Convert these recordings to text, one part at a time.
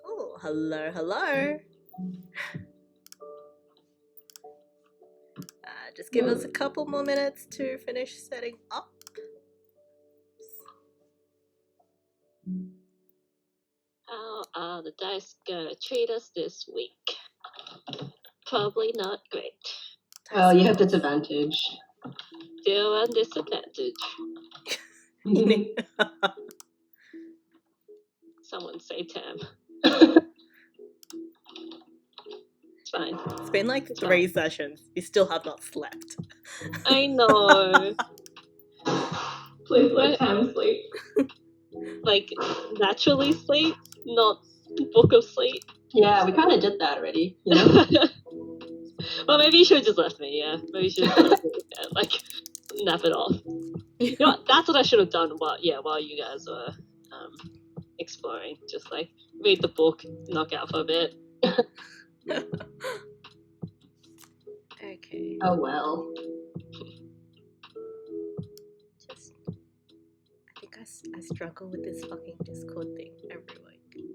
Oh, hello. Just give us a couple more minutes to finish setting up. How are the dice gonna treat us this week? Probably not great. Oh, you have disadvantage. Still on disadvantage. Someone say Tam. It's fine. It's been like 3 sessions. You still have not slept. I know. Please let Tam sleep. Like, naturally sleep, not book of sleep. Yeah, we kind of did that already, you know? Well, maybe you should have just left me, yeah. Maybe you should have just left me and, like, nap it off. You know what? That's what I should have done while you guys were exploring. Just, like, read the book, knock out for a bit. Okay. Oh, well. I struggle with this fucking Discord thing every week.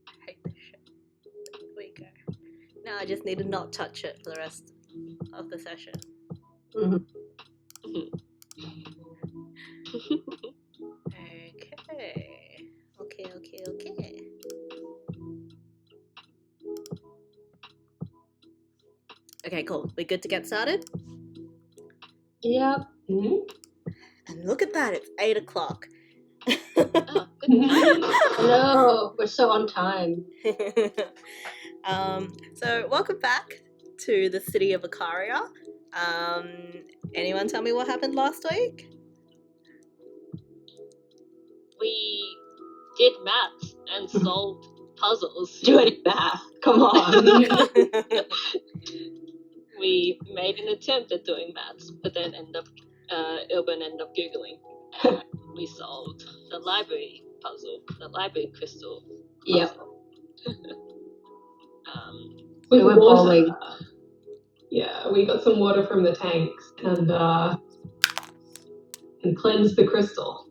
I hate this shit. There we go. Now I just need to not touch it for the rest of the session. Okay. Okay, cool. We good to get started? Yep. Mm-hmm. And look at that, it's 8 o'clock. Oh, good. No, we're so on time. So welcome back to the City of Acaria. Anyone tell me what happened last week? We did maths and solved puzzles. Do any math. Come on. We made an attempt at doing maths, but then Ilbin ended up Googling. We solved the library puzzle, the library crystal puzzle. Yep. With went water. bowling. Yeah, we got some water from the tanks and cleansed the crystal.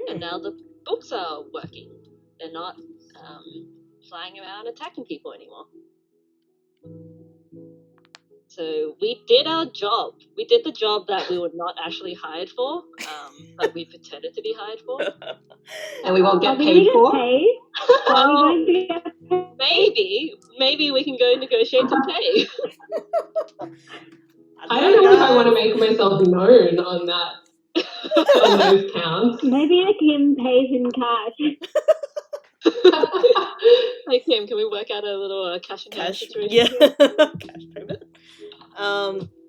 And now the books are working. They're not flying around attacking people anymore. So we did our job. We did the job that we were not actually hired for, but we pretended to be hired for. And we won't get Are we paid for? Maybe we can go negotiate some pay. I don't know if I want to make myself known on that, on those counts. Maybe Kim pays in cash. Hey Kim, can we work out a little cash in hand situation? Yeah. Cash payment.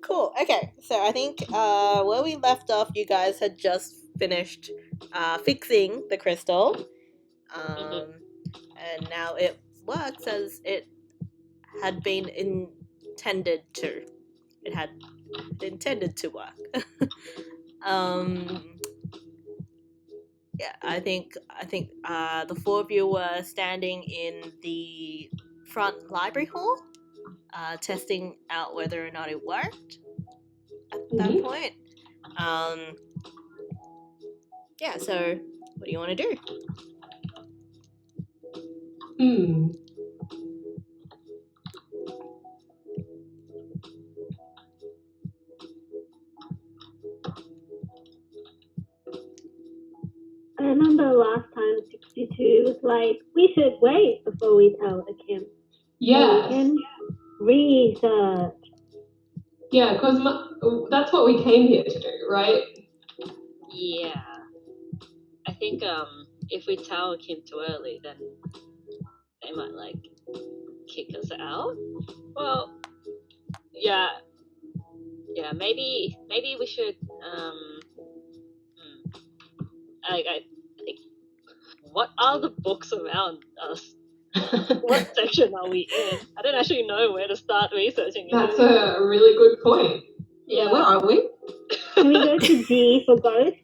Cool. Okay, so I think where we left off, you guys had just finished fixing the crystal, and now it works as it had been intended to. It had intended to work. Yeah, I think the 4 of you were standing in the front library hall, testing out whether or not it worked at that point. Yeah, so what do you want to do? I remember last time 62 was like, we should wait before we tell Kim. Yes. And research. Yeah, because that's what we came here to do, right? Yeah. I think if we tell Kim too early, then they might like kick us out. Well, yeah, maybe we should I think, what are the books around us? What section are we in? I don't actually know where to start researching. That's a really good point. Yeah, where are we? Can we go to G for ghost?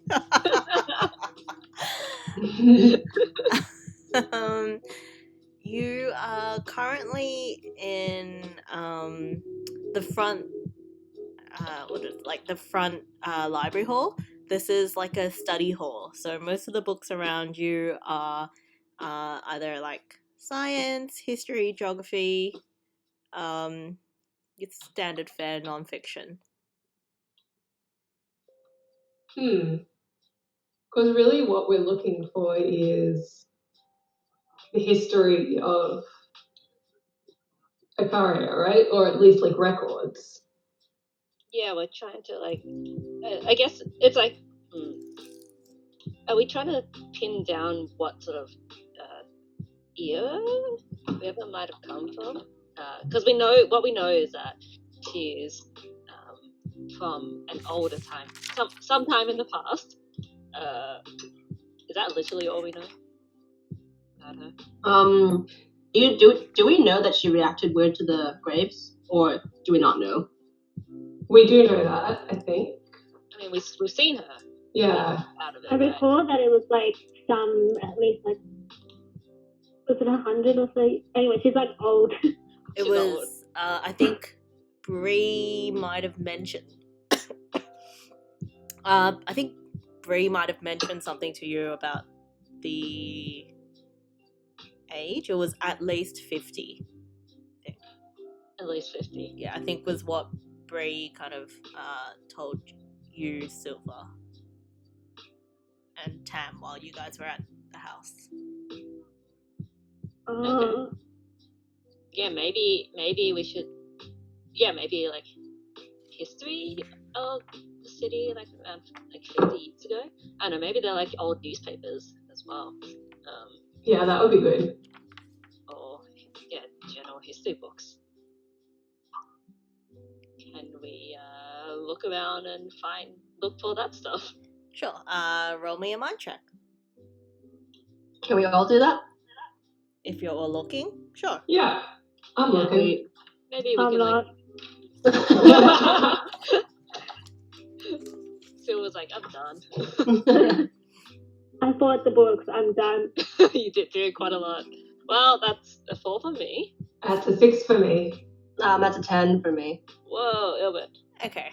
You are currently in the front, the front library hall. this is like a study hall. So most of the books around you are either like science, history, geography, it's standard fare nonfiction. Because really what we're looking for is the history of Acaria, right? Or at least like records. Yeah, we're trying to like. I guess it's like. Are we trying to pin down what sort of era whoever might have come from? Because we know what we know is that she's from an older time, sometime in the past. Is that literally all we know about her? Do we know that she reacted weird to the graves, or do we not know? We do know that, I think. I mean, we've seen her. Yeah. Out of it, I recall that it was like at least like, was it 100 or so? Anyway, she's like old. It was, I think Bree might have mentioned. I think Bree might have mentioned something to you about the age. It was at least 50. I think. At least 50. Yeah, I think was what Bree kind of told you, Silver, and Tam while you guys were at the house. Okay. Yeah, maybe we should. Yeah, maybe like history of the city, like around like 50 years ago. I don't know. Maybe they're like old newspapers as well. Yeah, that would be good. Or yeah, general history books. Can we look around and look for that stuff? Sure. Roll me a mind check. Can we all do that? If you're all looking, sure. Yeah, I'm looking. Maybe we I'm can not. Phil was like, I'm done. I bought the books. I'm done. You did do quite a lot. Well, that's a 4 for me. That's a 6 for me. That's a 10 for me. Whoa, Ilbert. Okay.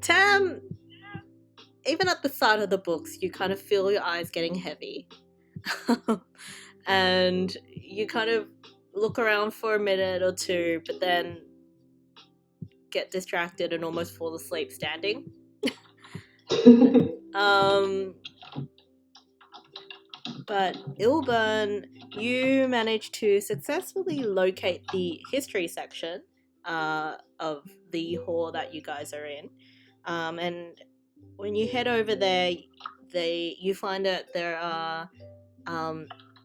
Tam, even at the start of the books, you kind of feel your eyes getting heavy. And you kind of look around for a minute or two, but then get distracted and almost fall asleep standing. But Ilburn, you managed to successfully locate the history section of the hall that you guys are in. And when you head over there, you find that there are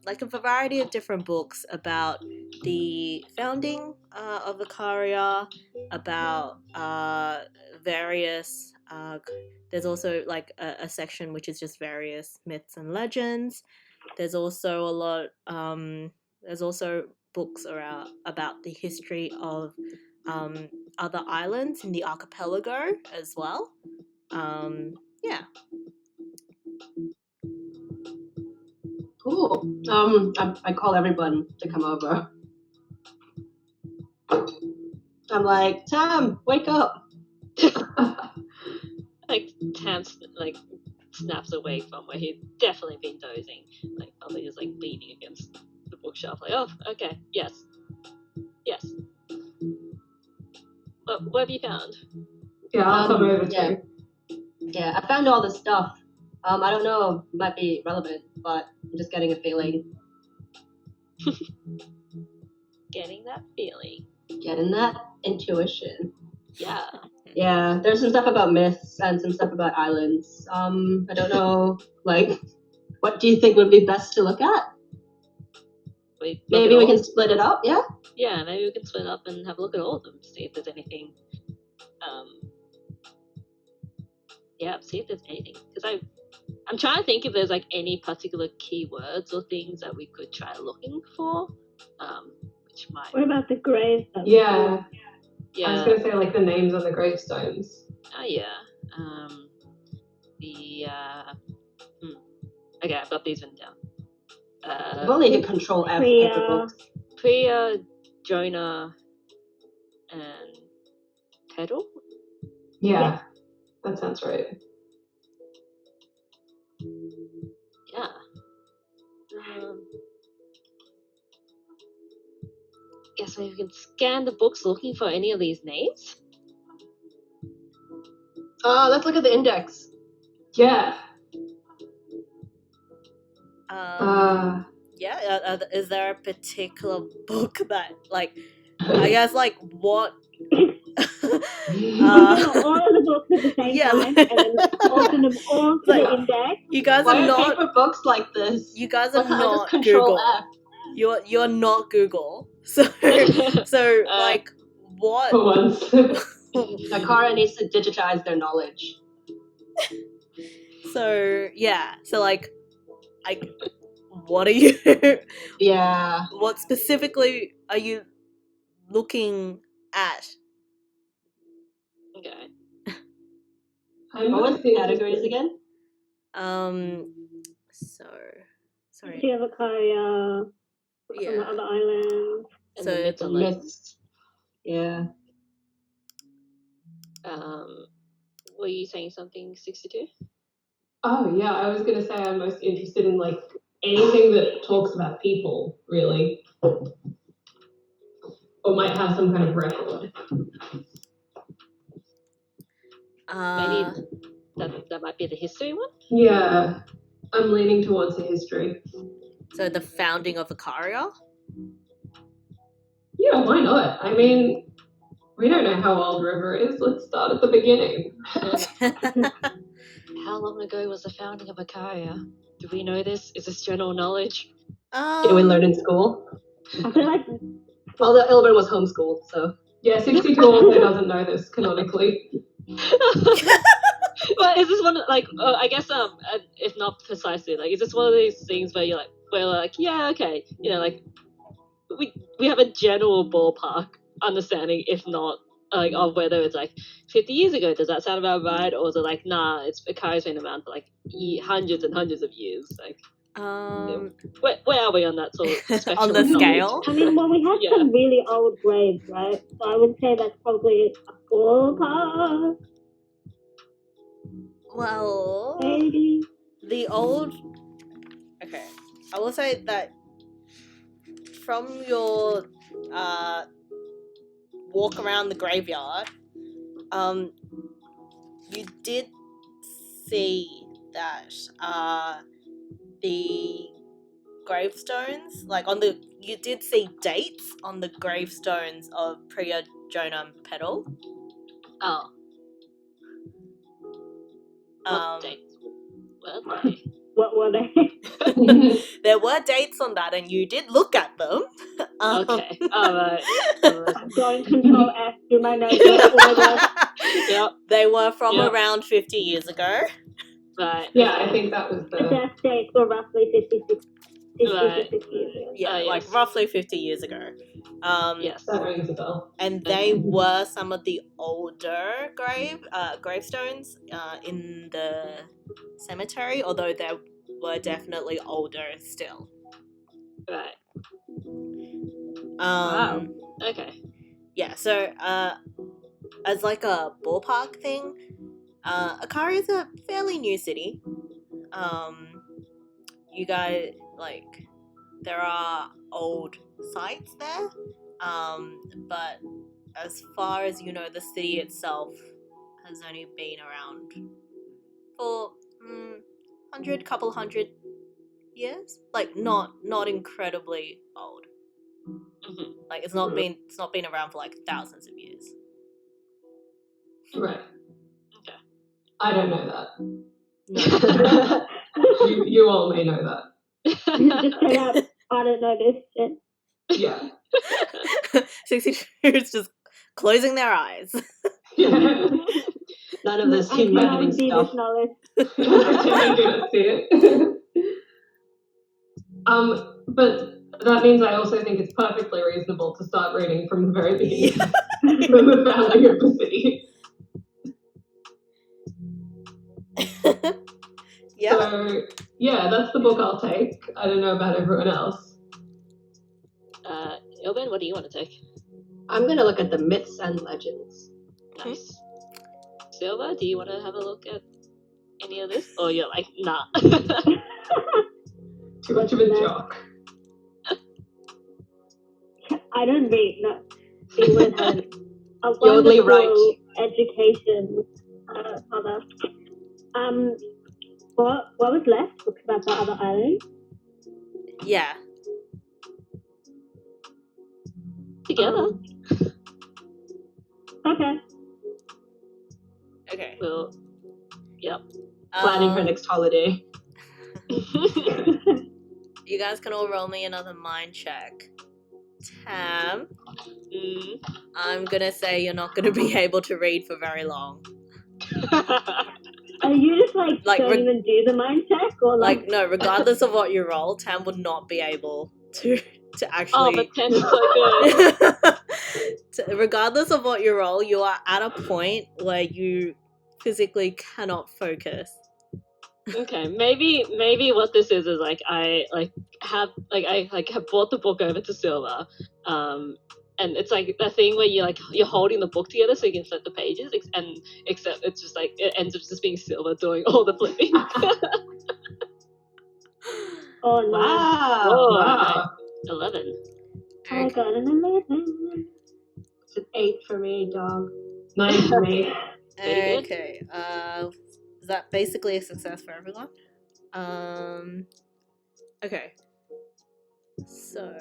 like a variety of different books about the founding of Acaria, about various. There's also like a section which is just various myths and legends. There's also a lot. There's also books about the history of other islands in the archipelago as well. Yeah. Cool. I call everyone to come over. I'm like, Tam, wake up. Like Tam snaps awake from where he'd definitely been dozing. Like probably is like leaning against the bookshelf. Like, oh, okay, yes. What have you found? Yeah, I'll come over yeah. too. Yeah, I found all this stuff. I don't know, it might be relevant, but I'm just getting a feeling. Getting that feeling. Getting that intuition. Yeah. Yeah, there's some stuff about myths and some stuff about islands. I don't know, like, what do you think would be best to look at? Maybe we can split it up, yeah? Yeah, maybe we can split up and have a look at all of them, see if there's anything. See if there's anything. Because I'm trying to think if there's like any particular keywords or things that we could try looking for. Which might. What about the graves? Yeah. Yeah. I was going to say like the names on the gravestones. Oh yeah. Okay, I've got these written down. I've only hit Control F for books. Priya, Jonah, and Pedal. Yeah, that sounds right. Yeah. Guess maybe we can scan the books looking for any of these names. Let's look at the index. Yeah. Yeah. Is there a particular book that, like, I guess, like, what? All of the books at the same Yeah, time, and then open them all to Like- the index. you guys Why are are not. paper books like this? You guys Why are can't I just not control Google. F? You're not Google. So like what? For once. Akara needs to digitize their knowledge. So yeah. So like, what are you? Yeah. What specifically are you looking at? Okay. What was the categories again? So sorry. City of Acaria, from the Yeah. other islands. And So the myths The and legends. myths. Yeah. Were you saying something, 62? Oh yeah, I was gonna say I'm most interested in like anything that talks about people, really. Or might have some kind of record. Maybe that might be the history one? Yeah. I'm leaning towards the history. So the founding of Acaria. Yeah, why not? I mean, we don't know how old River is. Let's start at the beginning. How long ago was the founding of Acaria? Do we know this? Is this general knowledge? Did we learn in school? I feel like Well, the Ilbert was homeschooled, so. Yeah, 62 also doesn't know this canonically. But is this one like? I guess if not precisely, like, is this one of these things where we're like, yeah, okay, like we have a general ballpark understanding, if not like of whether it's like 50 years ago. Does that sound about right, or is it like, nah, it's Akari's been around for like hundreds and hundreds of years? Like, where are we on that sort of spectrum? on the of knowledge? scale. I mean, well, we have Yeah. some really old graves, right? So I would say that's probably a ballpark, Well, maybe. the old. Okay, I will say that from your walk around the graveyard, you did see that the gravestones, like you did see dates on the gravestones of Priya Jonah Petal. Oh, what dates were they? What were they? There were dates on that, and you did look at them. Okay, alright. Going Control F through my notebook. Oh my god. Yep, They were from Yep. around 50 years ago. right. Yeah, I think that was The the. death dates were roughly 50 Right. to 60 years ago. Yeah, Yes. like roughly 50 years ago. Yes. That rings a bell. And they were some of the older gravestones in the cemetery, although they were definitely older still. Right. Wow. Okay. Yeah, so as like a ballpark thing, Akari is a fairly new city. You guys, like, there are old sites there, but as far as you know, the city itself has only been around for couple hundred years. Like, not incredibly old. Mm-hmm. Like, it's not been around for like thousands of years. Right. Okay. I don't know that. No. You all may know that. Just straight up, I don't know this shit. Yeah. 62 is just closing their eyes. None of this I cannot humanity see stuff. this knowledge. I didn't see it. But that means I also think it's perfectly reasonable to start reading from the very beginning, from the founding of the city. Yeah. So, yeah, that's the book I'll take. I don't know about everyone else. Ilben, what do you want to take? I'm gonna look at the myths and legends. Nice. Silva, do you want to have a look at any of this? Or you're like, nah. Too much of a jock. I don't read. No, England has a You're only wonderful right. education. Other. What was left? Books about the other island. Yeah. Together. Okay. Okay. Well, yep. Planning her next holiday. You guys can all roll me another mind check. Tam, I'm gonna say you're not gonna be able to read for very long. Are you just like don't Like, even do the mind check, or Like, no, regardless of what you roll, Tam would not be able to Oh, actually. but 10 is so good. Regardless of what you roll, you are at a point where you physically cannot focus. Okay, maybe what this is like I have brought the book over to Silva, and it's like that thing where you're holding the book together so you can flip the pages, except it's just like it ends up just being Silva doing all the flipping. Oh no! Wow. Oh, Wow. 11. I got an 11. It's an 8 for me, dog. 9 for me. Pretty good. Okay. Is that basically a success for everyone? Okay. So.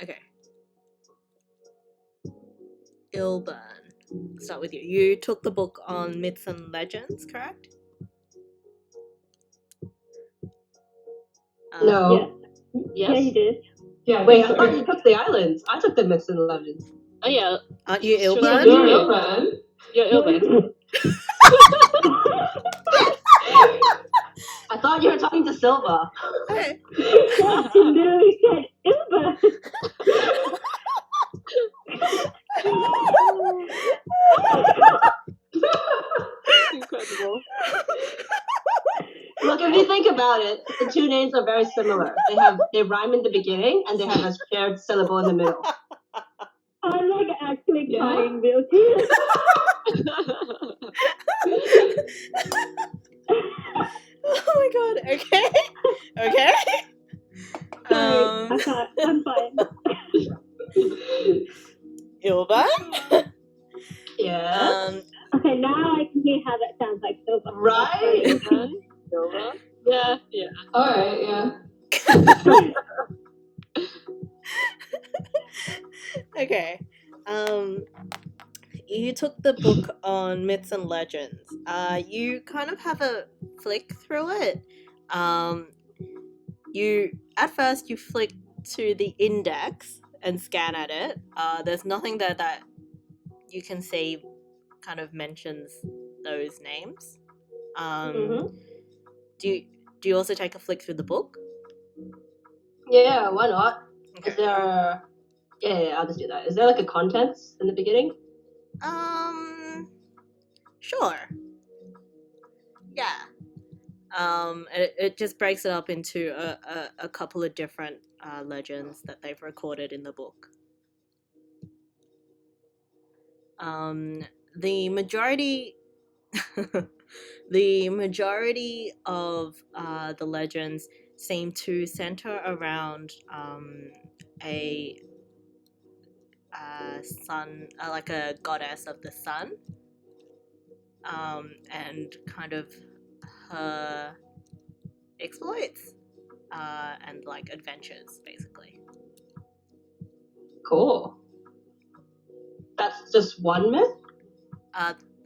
Okay. Ilburn. Let's start with you. You took the book on myths and legends, correct? No. Yes. Yeah, you did. Yeah, Wait, I so- thought you took the islands. I took the myths and legends. Oh yeah. Aren't you Sure, Ilburn? You're Ilburn. You're Ilburn. I thought you were talking to Silva. Okay. Yeah, she literally said Ilba. Incredible. Look, if you think about it, the two names are very similar. They rhyme in the beginning and they have a shared syllable in the middle. I'm like actually Yeah. crying real tears. Oh my god. Okay. Okay. Sorry, I can't. I'm fine. Ilburn. Yeah. Okay, now I can hear how that sounds like Ilba. Right? Silva? Yeah. Alright, yeah. Okay. You took the book on myths and legends. You kind of have a flick through it. You at first you flick to the index and scan at it. There's nothing there that you can see kind of mentions those names. Do you also take a flick through the book? Yeah, why not? Okay. Is there... Yeah, I'll just do that. Is there like a contents in the beginning? Sure. Yeah. It just breaks it up into a couple of different legends that they've recorded in the book. The majority of the legends seem to center around a sun, like a goddess of the sun, and kind of her exploits and like adventures, basically. Cool. That's just one myth?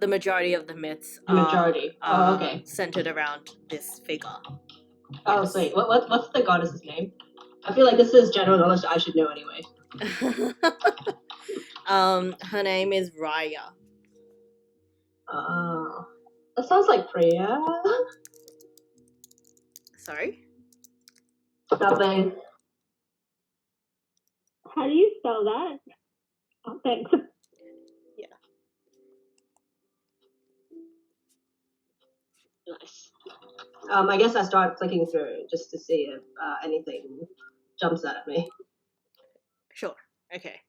The majority of the myths The majority. are Okay. centered around this figure. Oh, Yes. sweet. What's the goddess's name? I feel like this is general knowledge that I should know anyway. Her name is Raya. Oh. That sounds like Priya. Sorry? Nothing. How do you spell that? Oh, thanks. Nice. I guess I start flicking through just to see if anything jumps out at me. Sure. Okay.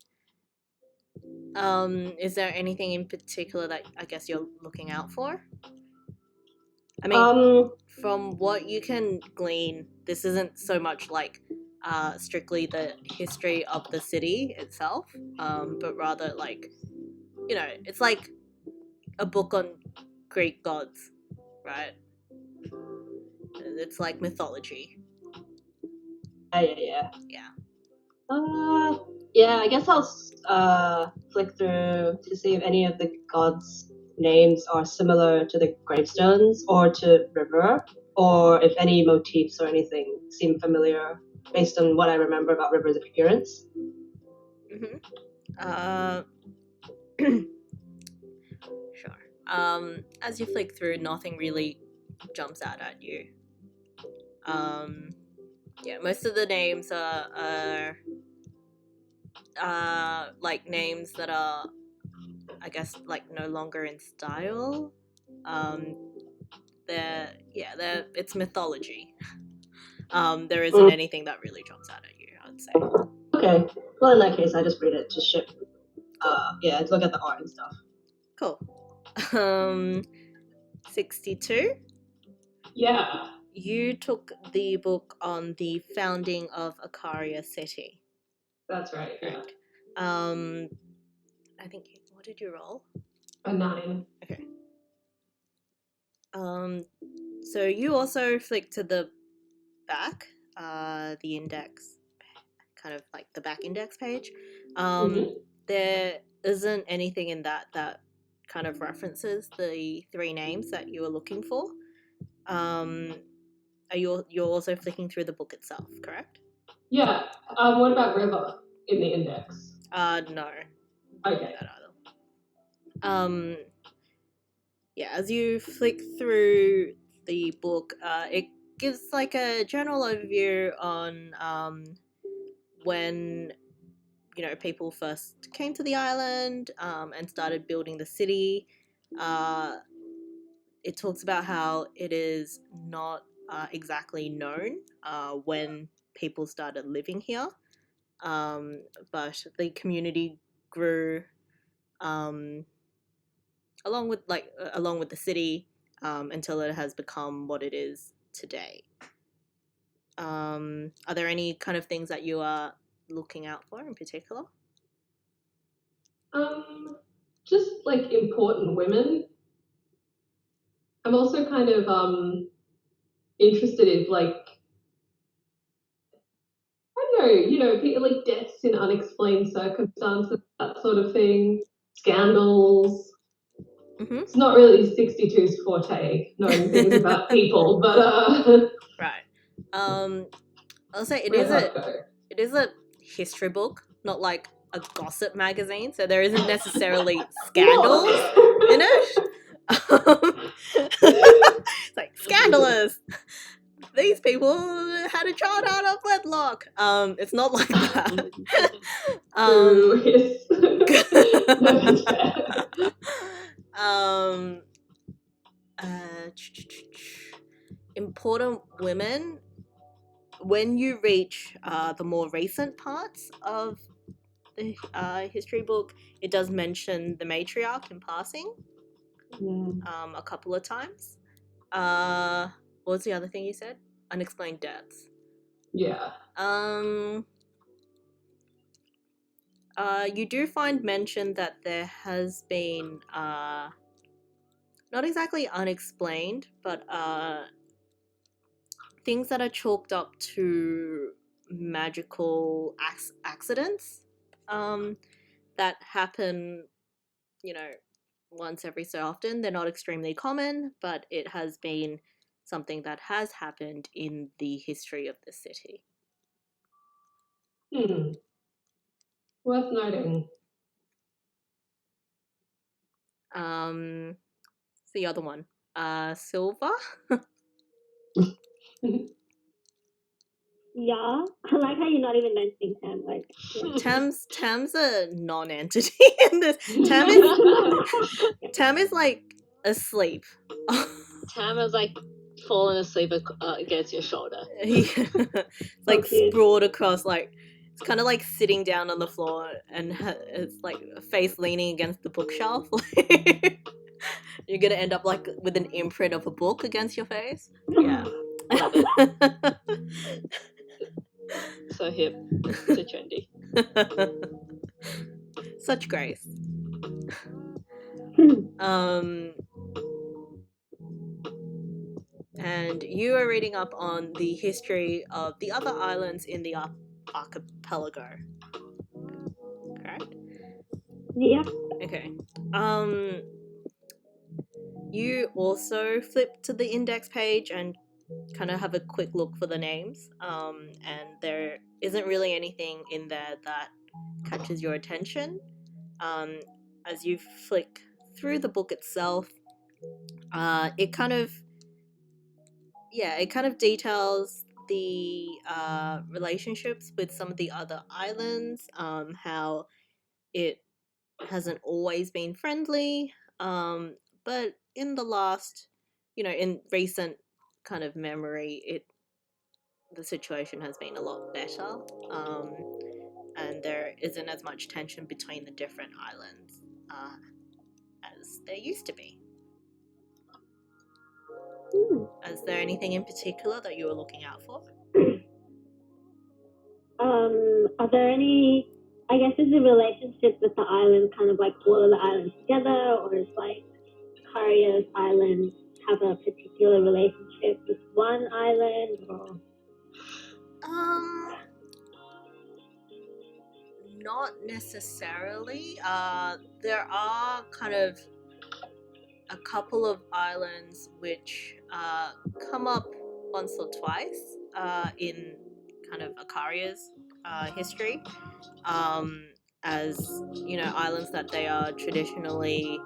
Is there anything in particular that I guess you're looking out for? I mean, from what you can glean, this isn't so much like strictly the history of the city itself, but rather like, it's like a book on Greek gods, right? It's like mythology. Yeah. Yeah. Yeah, I guess I'll flick through to see if any of the gods' names are similar to the gravestones or to River, or if any motifs or anything seem familiar based on what I remember about River's appearance. Sure. As you flick through, nothing really jumps out at you. Yeah, most of the names are like names that are, I guess, like no longer in style. It's mythology. There isn't anything that really jumps out at you, I would say. Okay, well in that case, I just read it to ship. To look at the art and stuff. Cool. 62. Yeah. You took the book on the founding of Acaria City. That's right. Yeah. I think. What did you roll? A 9. Okay. So you also flick to the back, the index, kind of like the back index page. There isn't anything in that kind of references the 3 names that you were looking for. You're also flicking through the book itself, correct? Yeah. What about River in the index? No. Okay. Not either. Yeah, as you flick through the book, it gives like a general overview on when people first came to the island and started building the city. It talks about how it is not exactly known when people started living here, but the community grew along with the city until it has become what it is today. Are there any kind of things that you are looking out for in particular? Just like important women. I'm also kind of interested in like, I don't know, people like deaths in unexplained circumstances, that sort of thing, scandals. It's not really 62's forte, knowing things about people, but right. I'll say it where'd is a history book, not like a gossip magazine, so there isn't necessarily scandals in it. It's like scandalous. These people had a child out of wedlock. It's not like that. Yes. No, that's fair. Important women. When you reach the more recent parts of the history book, it does mention the matriarch in passing a couple of times. What was the other thing you said? Unexplained deaths. Yeah. You do find mention that there has been not exactly unexplained, but things that are chalked up to magical accidents that happen, once every so often. They're not extremely common, but it has been something that has happened in the history of the city. Worth noting. The other one, Silver. Yeah, I like how you're not even mentioning Tam. Like, yeah. Tam's a non-entity in this. Tam is like asleep. Tam is like falling asleep against your shoulder. Like sprawled across, like It's kind of like sitting down on the floor and it's like a face leaning against the bookshelf. You're gonna end up like with an imprint of a book against your face. Yeah. Love it. So hip. So trendy. Such grace. And you are reading up on the history of the other islands in the archipelago. Correct? Yep. Okay. You also flip to the index page and kind of have a quick look for the names. And there isn't really anything in there that catches your attention. As you flick through the book itself, it kind of details the relationships with some of the other islands, how it hasn't always been friendly, but in the last, in recent kind of memory, the situation has been a lot better, and there isn't as much tension between the different islands as there used to be. Is there anything in particular that you were looking out for? Are there any, I guess, is the relationship with the island kind of like all of the islands together, or is like Acaria's island have a particular relationship with one island, or? Not necessarily. There are kind of a couple of islands which come up once or twice in kind of Acaria's history, as islands that they are traditionally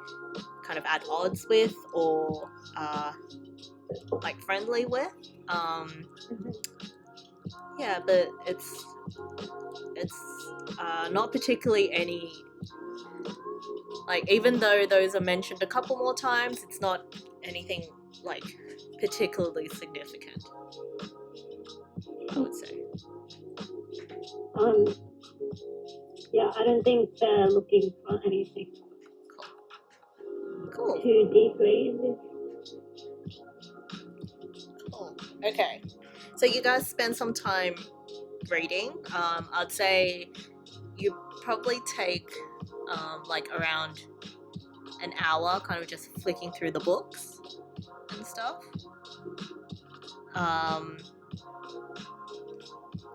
kind of at odds with or like friendly with. Yeah, but it's not particularly any, like, even though those are mentioned a couple more times, it's not anything like particularly significant, I would say. Yeah, I don't think they're looking for anything Cool. too deeply in this. Cool. Okay. So you guys spend some time reading. I'd say you probably take like around an hour kind of just flicking through the books and stuff.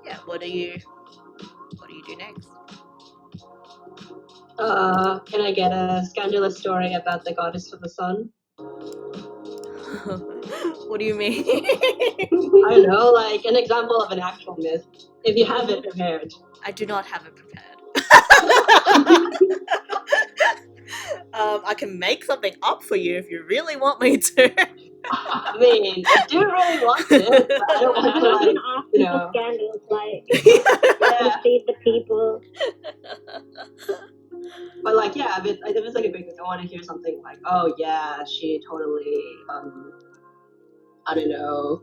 Yeah, what do you do next? Can I get a scandalous story about the goddess of the sun? What do you mean? I don't know, like an example of an actual myth, if you have it prepared. I do not have it prepared. I can make something up for you if you really want me to. I mean, I do really want it, but I don't want to, like, you know. Scandals, like, Yeah. feed the people. But like, yeah, if it's like a big thing, I want to hear something like, oh yeah, she totally, I don't know,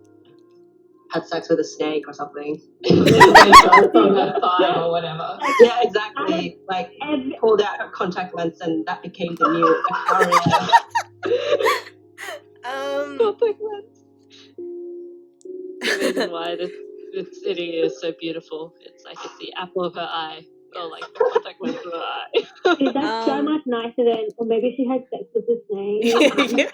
had sex with a snake or something. From her thigh or whatever. Yeah, exactly. Like, pulled out her contact lens and that became the new Acaria. Contact lens. The reason why this city is so beautiful. It's like it's the apple of her eye. Or like the contact lens of her eye. Dude, that's so much nicer than, or maybe she had sex with a snake.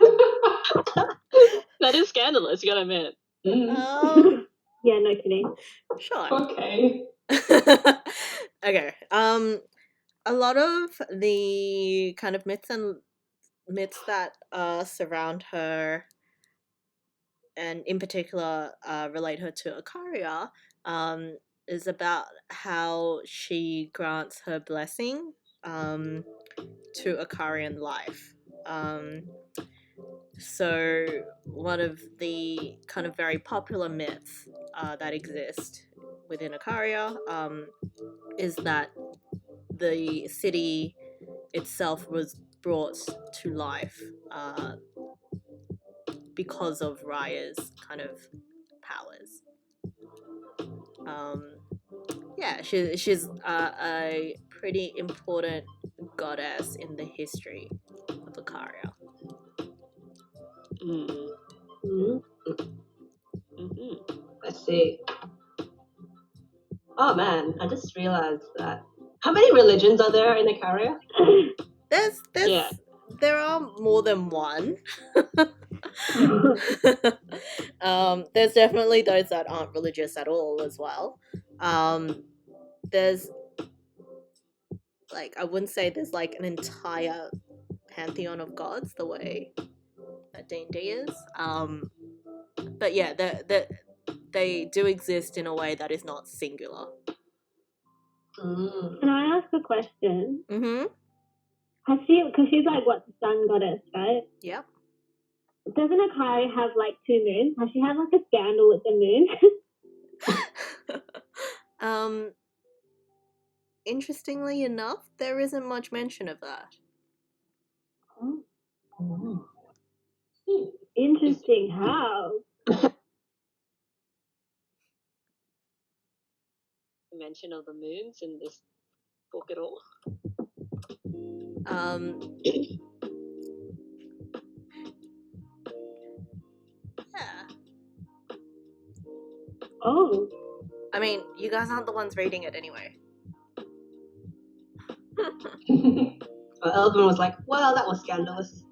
That is scandalous, you gotta admit. Yeah, no kidding. Sure. Okay. Okay. A lot of the kind of myths that surround her, and in particular relate her to Acaria, is about how she grants her blessing to Acarian life. So one of the kind of very popular myths that exist within Acaria is that the city itself was brought to life because of Raya's kind of powers. Yeah, she's a pretty important goddess in the history of Acaria. Mm-hmm. Mm-hmm. I see. Oh man, I just realized that. How many religions are there in Acaria? Yeah. There are more than one. There's definitely those that aren't religious at all as well. There's like, I wouldn't say there's like an entire pantheon of gods the way that D&D is. But yeah, they do exist in a way that is not singular. Mm. Can I ask a question? Mm-hmm. Has she, because she's like what, the sun goddess, right? Yep. Doesn't Akari have like 2 moons? Has she had like a scandal with the moon? Interestingly enough, there isn't much mention of that. Mm. Interesting. How? Mention of the moons in this book at all. Yeah. Oh. I mean, you guys aren't the ones reading it anyway. But Elvin was like, well, that was scandalous.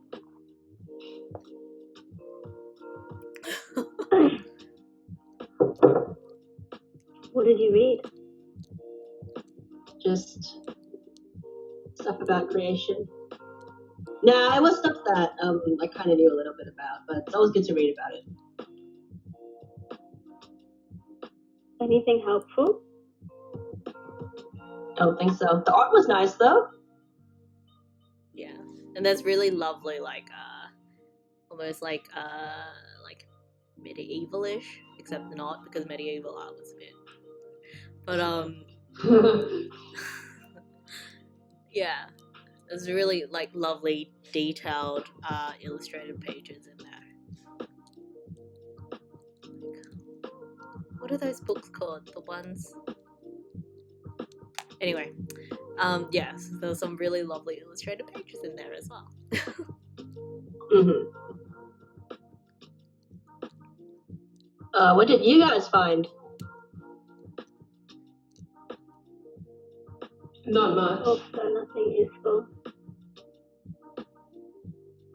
What did you read? Just stuff about creation. Nah, it was stuff that I kind of knew a little bit about, but it's always good to read about it. Anything helpful? Don't think so. The art was nice though. Yeah, and there's really lovely, like, almost like medievalish, except not, because medieval art was a bit. But yeah, there's really like lovely, detailed, illustrated pages in there. What are those books called? The ones. Anyway, yes, there were some really lovely illustrated pages in there as well. Mm-hmm. What did you guys find? Not much. Oh, so nothing useful.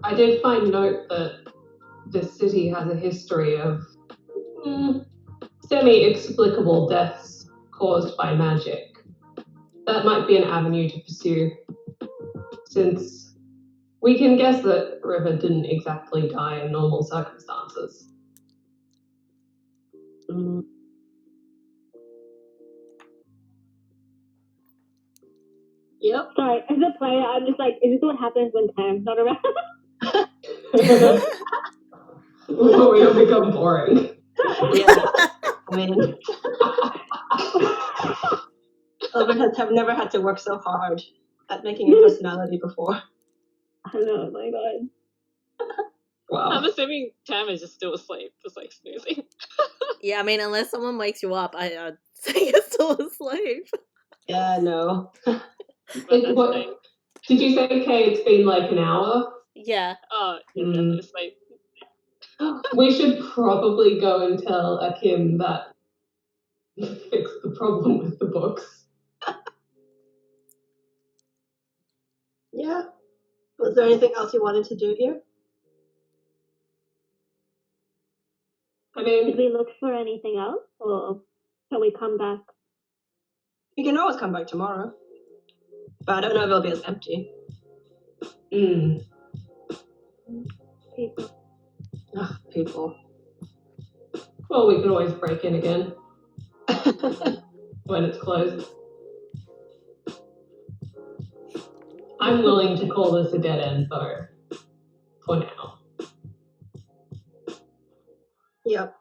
I did find note that this city has a history of semi-explicable deaths caused by magic. That might be an avenue to pursue, since we can guess that River didn't exactly die in normal circumstances. Mm. Yep. Sorry, as a player, I'm just like, is this what happens when Tam's not around? We have become boring. Yeah. I mean, Elvin have never had to work so hard at making a personality before. I know, my god. Wow. I'm assuming Tam is just still asleep, just like snoozing. Yeah, I mean, unless someone wakes you up, I'd say you're still asleep. Yeah, no. But that's What- the thing. Did you say, Kay, it's been like an hour? Yeah. Oh, you're definitely asleep. We should probably go and tell Akim that fix the problem with the books. Yeah. Was there anything else you wanted to do here? I Did mean, we look for anything else, or can we come back? You can always come back tomorrow. But I don't know if it'll be as empty. People. Ugh, people. well, we could always break in again when it's closed. I'm willing to call this a dead end, though, for now. Yep.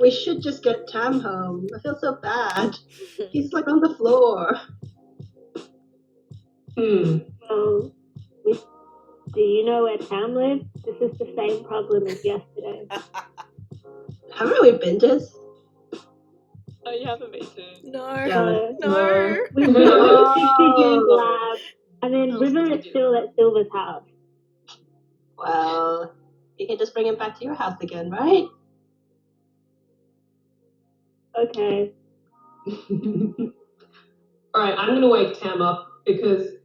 We should just get Tam home. I feel so bad. He's like on the floor. Well, do you know where Tam lives? This is the same problem as yesterday. Haven't we been to his? you haven't been to. No. Yeah. No. We were at 62's lab, and then Oh, River is 62. still at Silver's house. Well, you can just bring him back to your house again, right? Okay. Alright, I'm gonna wake Tam up because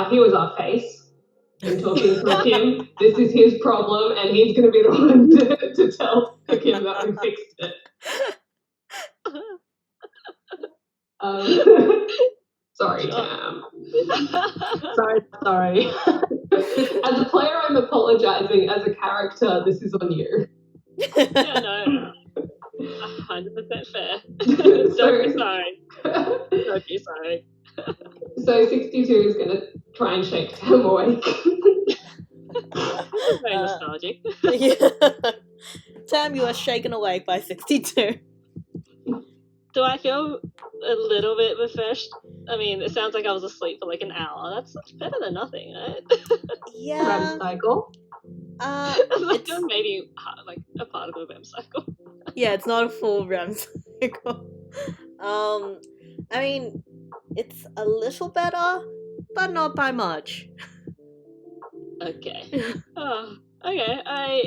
he was our face in talking to Kim. This is his problem, and he's gonna be the one to tell Kim that we fixed it. Sorry, Tam. Sorry. As a player, I'm apologizing. As a character, this is on you. Yeah, no. 100% fair. Don't be sorry. Don't be sorry. So 62 is going to try and shake Tam awake. Very nostalgic. Yeah. Tam, you are shaken awake by 62. Do I feel a little bit refreshed? I mean, it sounds like I was asleep for like an hour. That's better than nothing, right? Yeah. REM cycle. Like It's, maybe like a part of a REM cycle. yeah, it's not a full REM cycle. I mean, it's a little better, but not by much. Okay. Oh, okay. I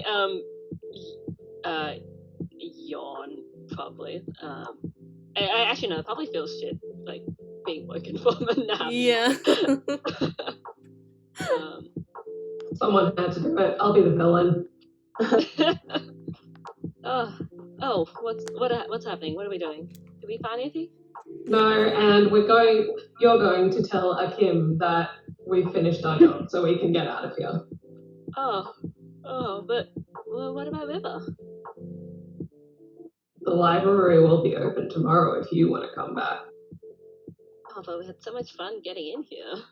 yawn probably. I actually no, probably feel shit like being woken from a nap. Yeah. Someone had to do it. I'll be the villain. What's happening? What are we doing? Did we find anything? No, and you're going to tell Akim that we finished our job so we can get out of here. But well, what about River? The library will be open tomorrow if you want to come back. Oh, but we had so much fun getting in here.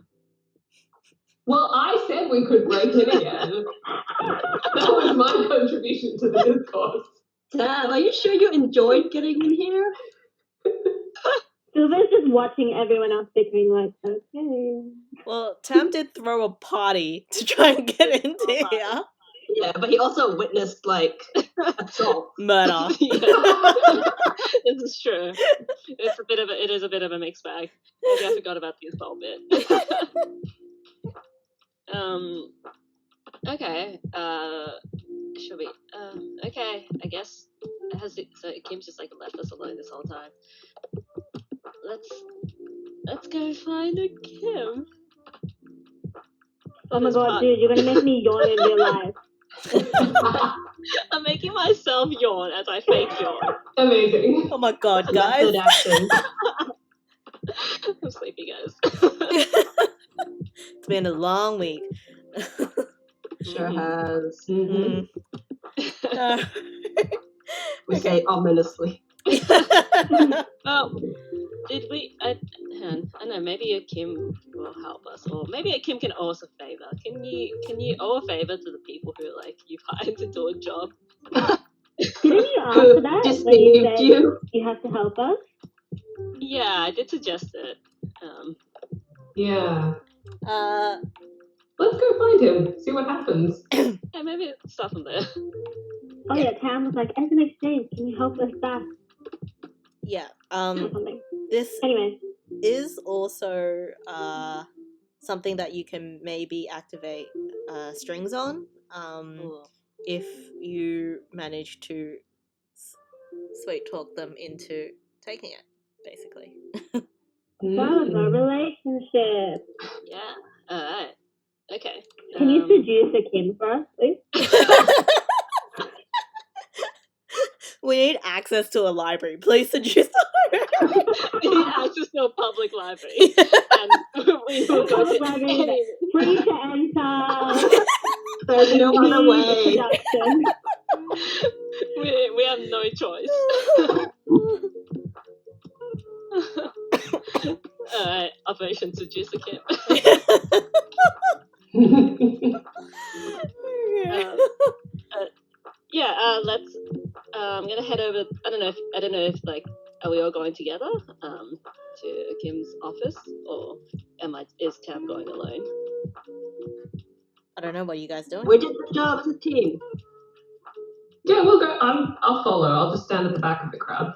Well, I said we could break in again. That was my contribution to the discourse. Tam, are you sure you enjoyed getting in here? Silver's just watching everyone else bickering like, okay. Well, Tam did throw a party to try and get into here. Yeah, but he also witnessed like assault. Murder. This is true. It is a bit of a mixed bag. Maybe I forgot about the assault bit. Okay. Should we? Okay. I guess. So Kim's just like left us alone this whole time. Let's go find a Kim. Oh my god, dude, you're gonna make me yawn in real life. I'm making myself yawn as I fake yawn. Amazing. Oh my god, guys. Method action. I'm sleepy, guys. It's been a long week. Sure has. Mm. We say ominously. Well, did we? I don't know. Maybe a Kim will help us, or maybe a Kim can owe us a favor. Can you owe a favor to the people who like you've hired to do a job? Didn't you ask for that Just when you saved said you have to help us? Yeah, I did suggest it. Yeah. Let's go find him. See what happens. Yeah, maybe start from there. Oh yeah, Tam was like, as an exchange, can you help us back? Yeah. Or something. This Anyway. is also something that you can maybe activate strings on if you manage to sweet talk them into taking it, basically. That was a relationship. Yeah. Alright. Okay. Can you seduce a Kim for us, please? We need access to a library. Please seduce her. We need access to a public library. And we will go Public to library, free to enter. There's no other way. Production. we have no choice. Alright, Operation Seduce a Kim. Let's. I'm gonna head over. I don't know if like, are we all going together to Kim's office, or is Tam going alone? I don't know what you guys doing. We did the job as a team. Yeah, we'll go. I'll follow. I'll just stand at the back of the crowd.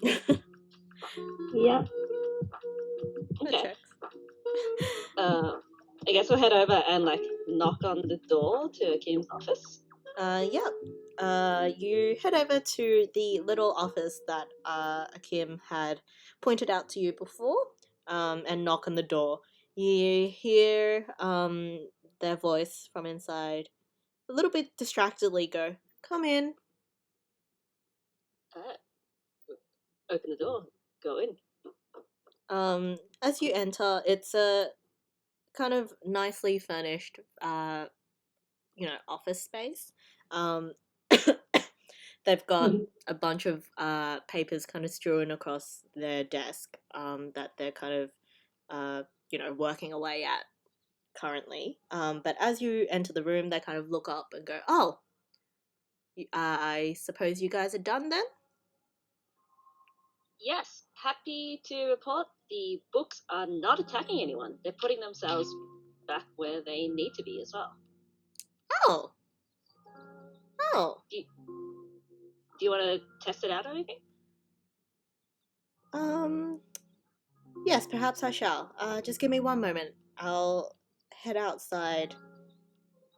Yep. That Okay. checks. I guess we'll head over and like knock on the door to Kim's office. You head over to the little office that Akim had pointed out to you before, and knock on the door. You hear their voice from inside, a little bit distractedly go, "Come in." Open the door. Go in. As you enter, it's a kind of nicely furnished, office space. They've got a bunch of papers kind of strewn across their desk that they're kind of, working away at currently. But as you enter the room, they kind of look up and go, "Oh, I suppose you guys are done then?" Yes, happy to report the books are not attacking anyone. They're putting themselves back where they need to be as well. Oh. Do you want to test it out or anything? Yes, perhaps I shall. Just give me one moment. I'll head outside,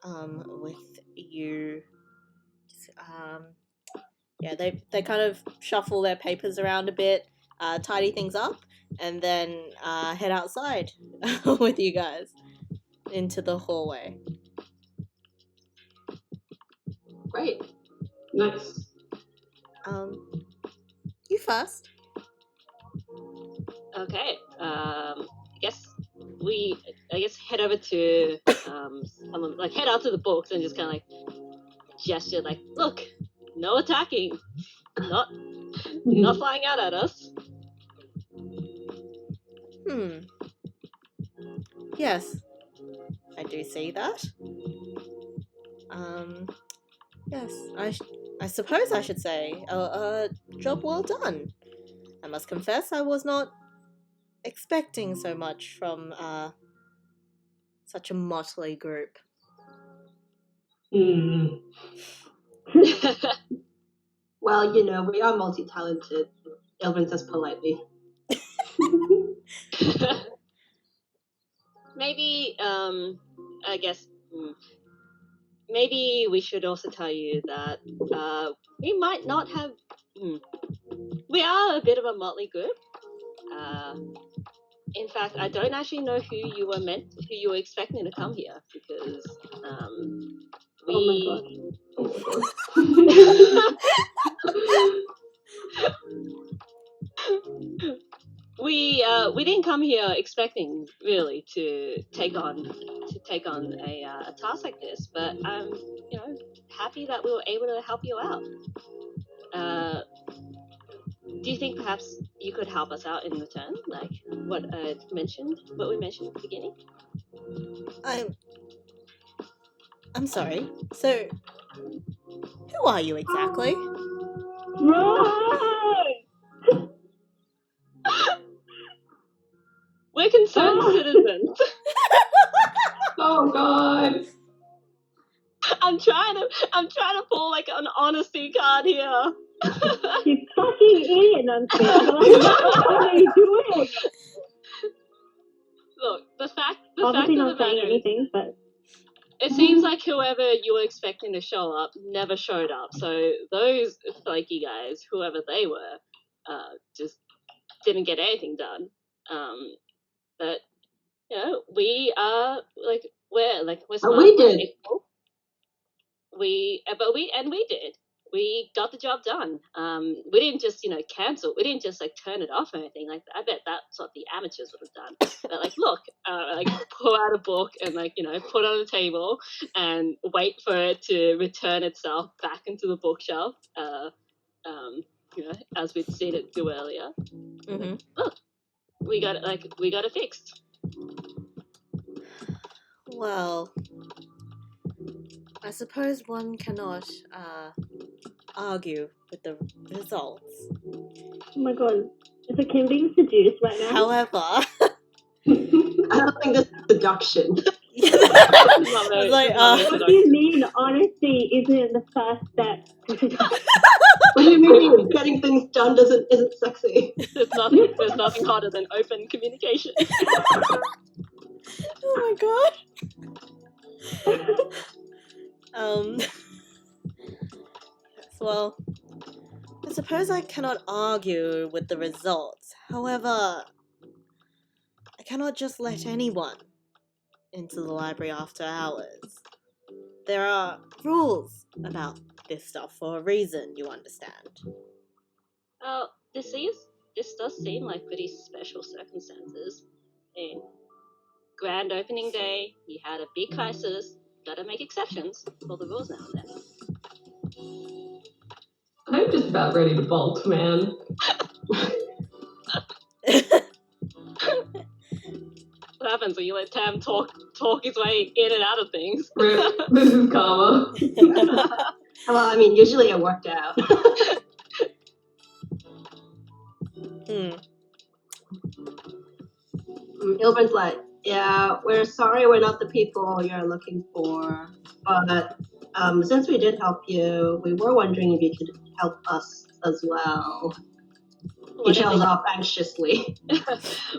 with you. They kind of shuffle their papers around a bit, tidy things up, and then head outside with you guys into the hallway. Great. Nice. You first. Okay. I guess head over to someone, like head out to the books and just kind of like gesture, like, look, no attacking, not flying out at us. Yes, I do see that. Yes, I suppose I should say, job well done. I must confess I was not expecting so much from such a motley group. Well, we are multi-talented. Ilvin says politely. Maybe, I guess, maybe we should also tell you that we might not have. We are a bit of a motley group. In fact, I don't actually know who you were expecting to come here because we. Oh my god. We didn't come here expecting really to take on a task like this, but I'm happy that we were able to help you out. Do you think perhaps you could help us out in return, like what we mentioned at the beginning? I'm sorry. So, who are you exactly? We're concerned citizens. Oh god. I'm trying to pull like an honesty card here. You fucking idiot, Nunspit. What are you doing? Look, the fact Obviously of not the saying matter anything, but it seems like whoever you were expecting to show up never showed up. So those flaky guys, whoever they were, just didn't get anything done. But we are we're smart. We did. We did. We got the job done. We didn't just cancel. We didn't just like turn it off or anything like that. I bet that's what the amateurs would have done. But like, look, like pull out a book and like put it on the table and wait for it to return itself back into the bookshelf. As we'd seen it do earlier. Mm-hmm. Look, we got it fixed. Well, I suppose one cannot argue with the results. oh my god, is the Kim being seduced right now? However, I don't think this is seduction. I was like, What do you mean mean honesty isn't the first step? What do you mean? Getting things done isn't sexy. There's nothing harder than open communication. Oh my god. Yes, well, I suppose I cannot argue with the results. However, I cannot just let anyone into the library after hours. There are rules about this stuff for a reason, you understand. Oh, this does seem like pretty special circumstances. A grand opening day, you had a big crisis, gotta make exceptions for the rules now and then. I'm just about ready to bolt, man. What happens when you let Tam talk his way in and out of things? This is karma. Well, I mean, usually it worked out. Ilburn's like, yeah, we're sorry we're not the people you're looking for, but since we did help you, we were wondering if you could help us as well. He shows up anxiously.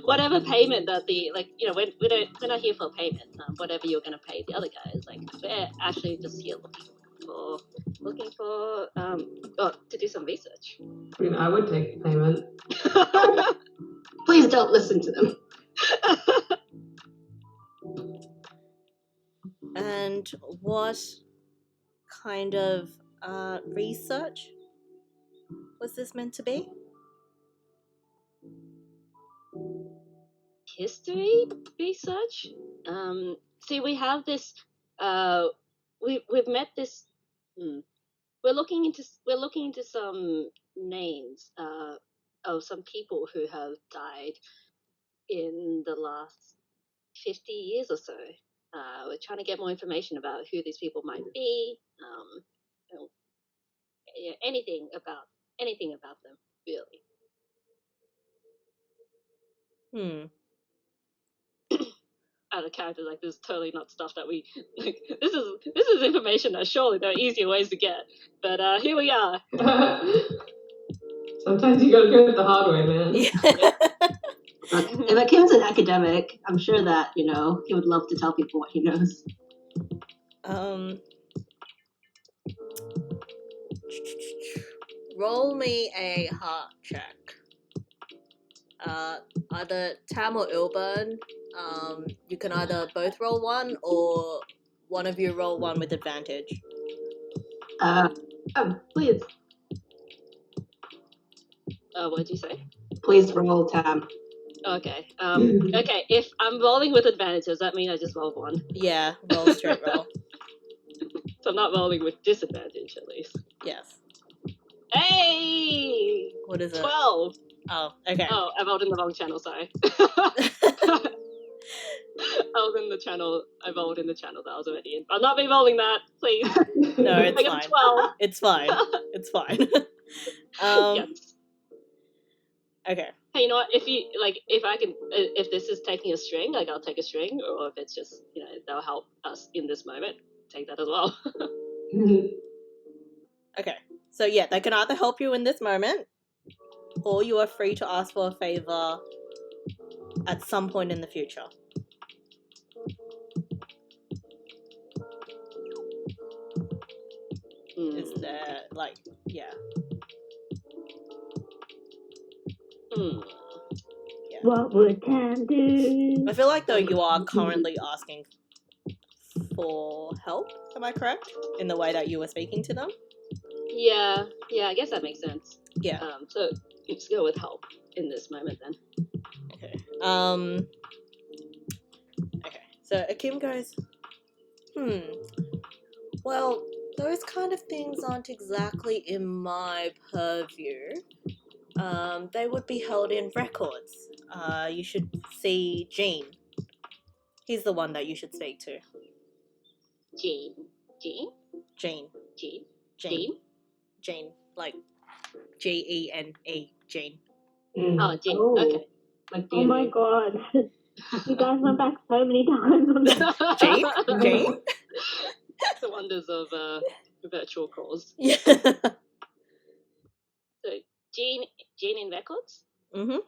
Whatever payment that we're not here for payment. Whatever you're gonna pay the other guys, like we're actually just here looking for to do some research. I mean, I would take the payment. Please don't listen to them. And what kind of research was this meant to be? History research. See, we have this. We've met this. We're looking into some names of some people who have died in the last 50 years or so. We're trying to get more information about who these people might be. Anything about them, really. Out of character, like this is totally not stuff that we like. This is information that surely there are easier ways to get, but here we are. Sometimes you gotta do it the hard way, man. Look, if Akim's an academic, I'm sure that he would love to tell people what he knows. Roll me a heart check. Either Tam or Ilburn. You can either both roll one, or one of you roll one with advantage. Please. What did you say? Please roll, Tam. Okay. Okay. If I'm rolling with advantage, does that mean I just roll one? Yeah, roll straight roll. So I'm not rolling with disadvantage, at least. Yes. Hey! What is it? 12! Oh, okay. Oh, I rolled in the wrong channel, sorry. I rolled in the channel that I was already in. I'll not be rolling that, please. No, it's I got fine. 12. It's fine. It's fine. Yes. Okay. Hey, you know what? If this is taking a string, like I'll take a string, or if it's just, that'll help us in this moment, take that as well. Okay. So yeah, they can either help you in this moment, or you are free to ask for a favor at some point in the future. Is there, yeah. Yeah. What would Tam do? I feel like, though, you are currently asking for help, am I correct? In the way that you were speaking to them? Yeah, I guess that makes sense. Yeah. So let's go with help in this moment then. Okay. Okay. So Akim goes, well, those kind of things aren't exactly in my purview. They would be held in records. You should see Jean. He's the one that you should speak to. Jean. Like Gene, Jean. Oh, Jean. Okay. Like Oh my god. You guys went back so many times on that. Jane? The wonders of virtual calls. Yeah. So Gene in records. Mm-hmm.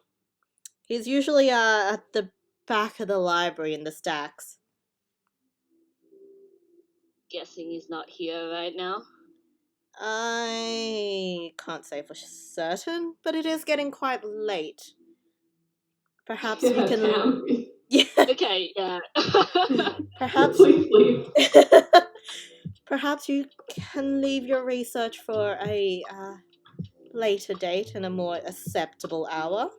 He's usually at the back of the library in the stacks. Guessing he's not here right now. I can't say for certain, but it is getting quite late. Perhaps we can. Tam. Yeah. Okay, yeah. Perhaps. Please leave. Perhaps you can leave your research for a later date and a more acceptable hour.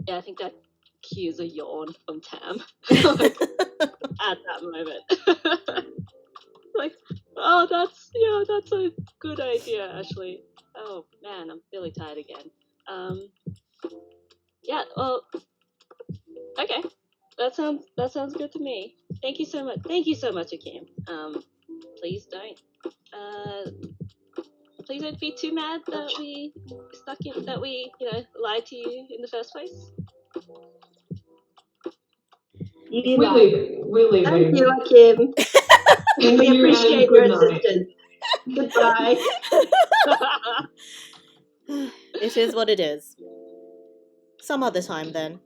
Yeah, I think that cues a yawn from Tam. Like, at that moment. Like, oh, that's a good idea, actually. Oh man, I'm really tired again. Yeah, well, okay. That sounds good to me. Thank you so much. Thank you so much, Akim. Please don't be too mad that we lied to you in the first place. We're leaving. We're leaving. Thank you, Akim. Thank We you appreciate and your good night. assistance. Goodbye. It is what it is. Some other time then.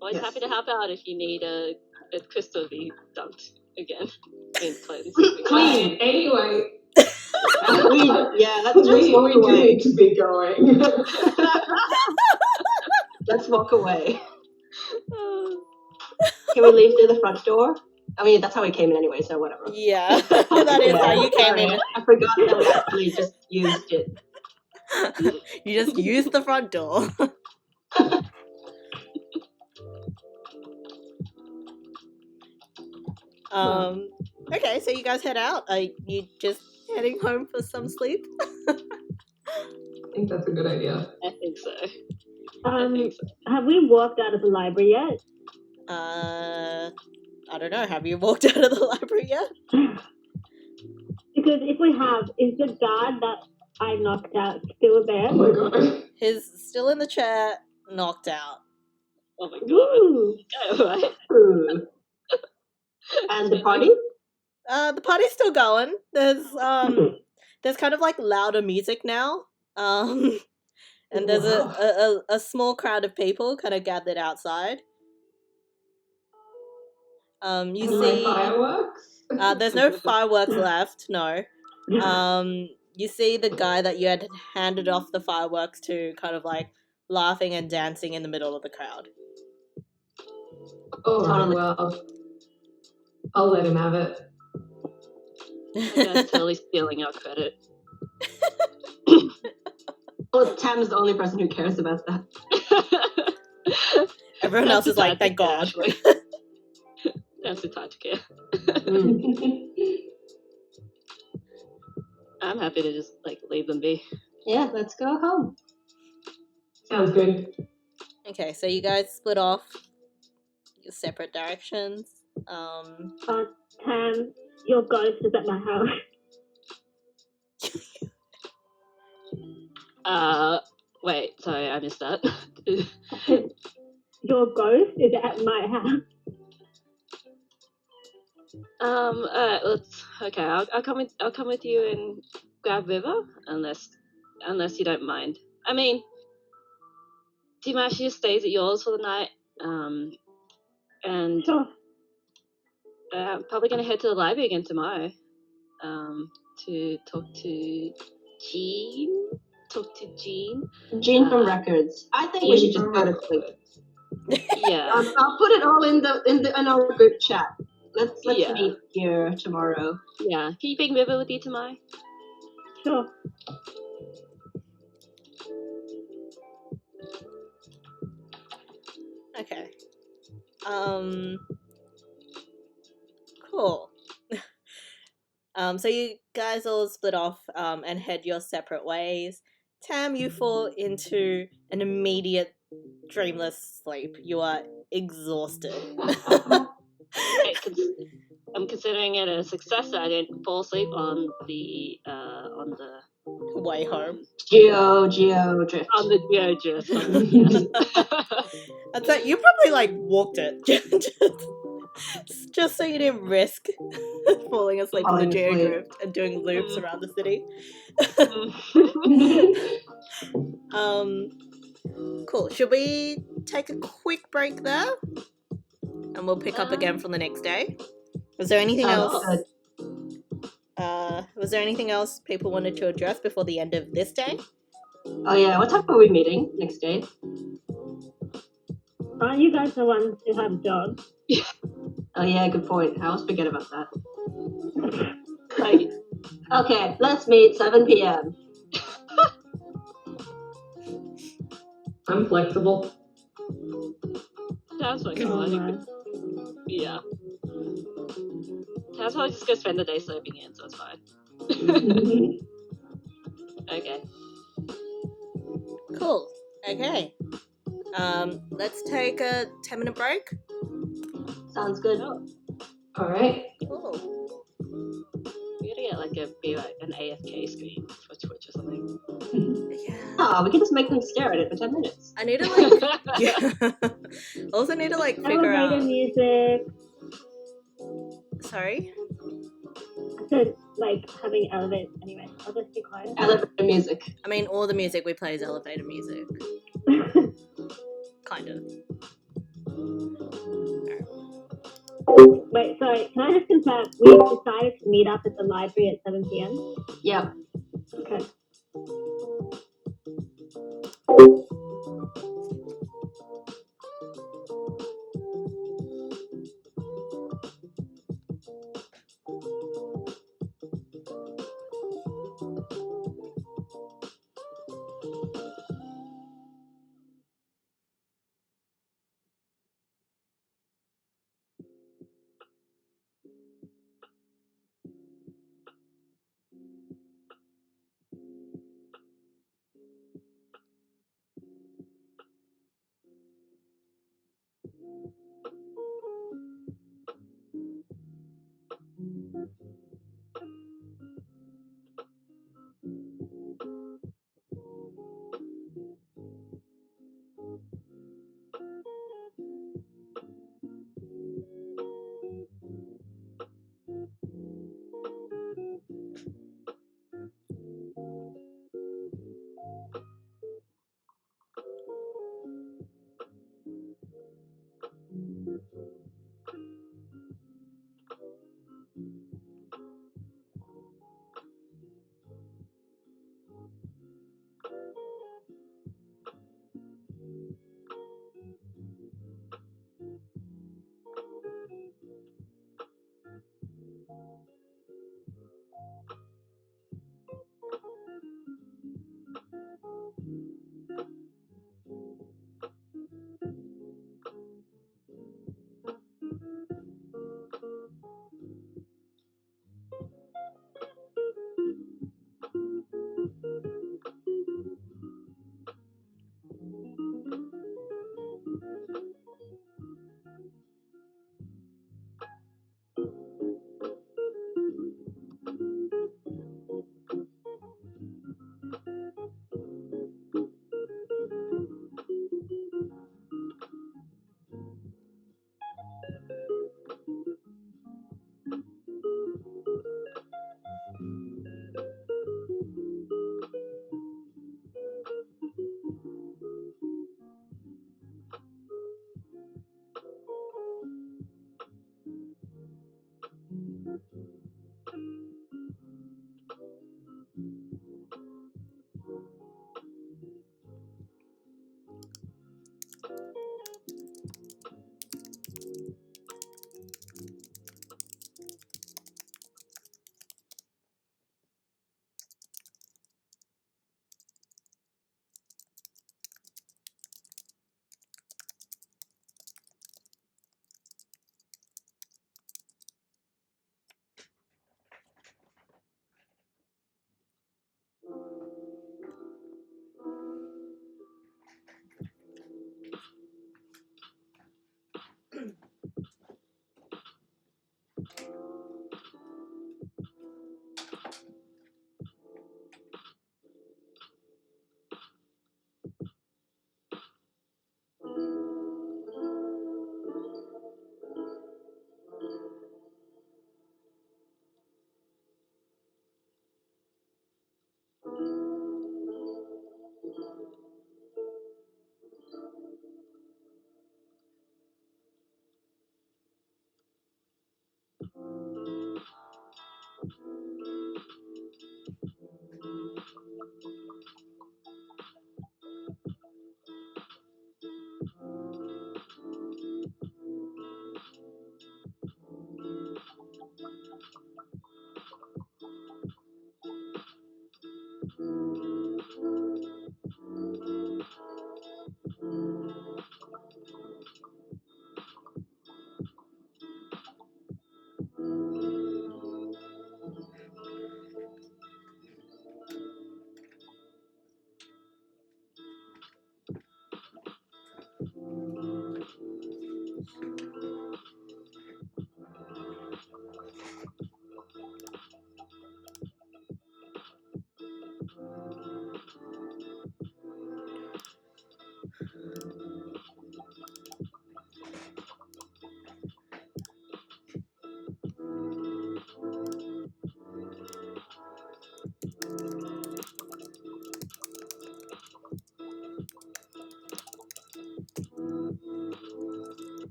Always Yes. happy to help out if you need a crystal to be dunked again. Cleansed. Clean. Anyway, Yeah, let's just walk we do away. need to be going. Let's walk away. Can we leave through the front door? I mean, that's how we came in anyway, so whatever. Yeah, that is how you came Sorry, in. I forgot that we actually just used it. You just used the front door. Okay, so you guys head out. Are you just heading home for some sleep? I think that's a good idea. I think so. Have we walked out of the library yet? I don't know. Have you walked out of the library yet? Because if we have, is the guard that I knocked out still there? Oh my god. He's still in the chair, knocked out. Oh my god. Ooh. Alright. Ooh. And the party? The party's still going. There's kind of like louder music now. And there's a small crowd of people kind of gathered outside. You see Fireworks? there's no fireworks left, no. You see the guy that you had handed off the fireworks to kind of like laughing and dancing in the middle of the crowd. Oh, right, well, I'll let him have it. That guy's totally stealing our credit. Well, Tam's the only person who cares about that. Everyone else is like, thank God. That's the time to care. I'm happy to just leave them be. Yeah, let's go home. Sounds good. Okay, so you guys split off your separate directions. Tam, your ghost is at my house. Wait, sorry, I missed that. Your ghost is at my house. Okay, I'll come with you and grab River, unless you don't mind. I mean, do you mind if she just stays at yours for the night? And Sure. I'm probably gonna head to the library again tomorrow. To talk to Jean. Jean from Records. I think we should just go to sleep. Yeah. I'll put it all in our group chat. Let's Yeah. meet here tomorrow. Yeah. Can you bring River with you tomorrow? Sure. Okay. Cool. So you guys all split off and head your separate ways. Tam, you fall into an immediate dreamless sleep. You are exhausted. I'm considering it a success that I didn't fall asleep on the way home. Geo drift. On the Geo drift. Yes. I'd say you probably walked it. Just so you didn't risk falling asleep on the Falling asleep. geoglyph and doing loops around the city. Cool. Should we take a quick break there? And we'll pick up again from the next day. Was there anything else? Good. Was there anything else people wanted to address before the end of this day? Oh yeah, what time are we meeting next day? Aren't you guys the ones who have jobs? Oh yeah, good point. I always forget about that. Like, okay, let's meet 7 p.m. I'm flexible. Sounds flexible. I think. Yeah. That's why I just go spend the day sleeping in, so it's fine. Okay. Cool. Okay. Let's take a 10-minute break. Sounds good. All right. Cool. We gotta get like an AFK screen for Twitch or something. Yeah. Oh, we can just make them stare at it for 10 minutes. I need to like. Yeah. Also need to like figure Elevator out. music. Sorry. I said like having elevator. Anyway, I'll just be quiet. Elevator music. I mean, all the music we play is elevator music. Kind of. Wait, sorry. Can I just confirm? We've decided to meet up at the library at 7 p.m. Yep. Okay.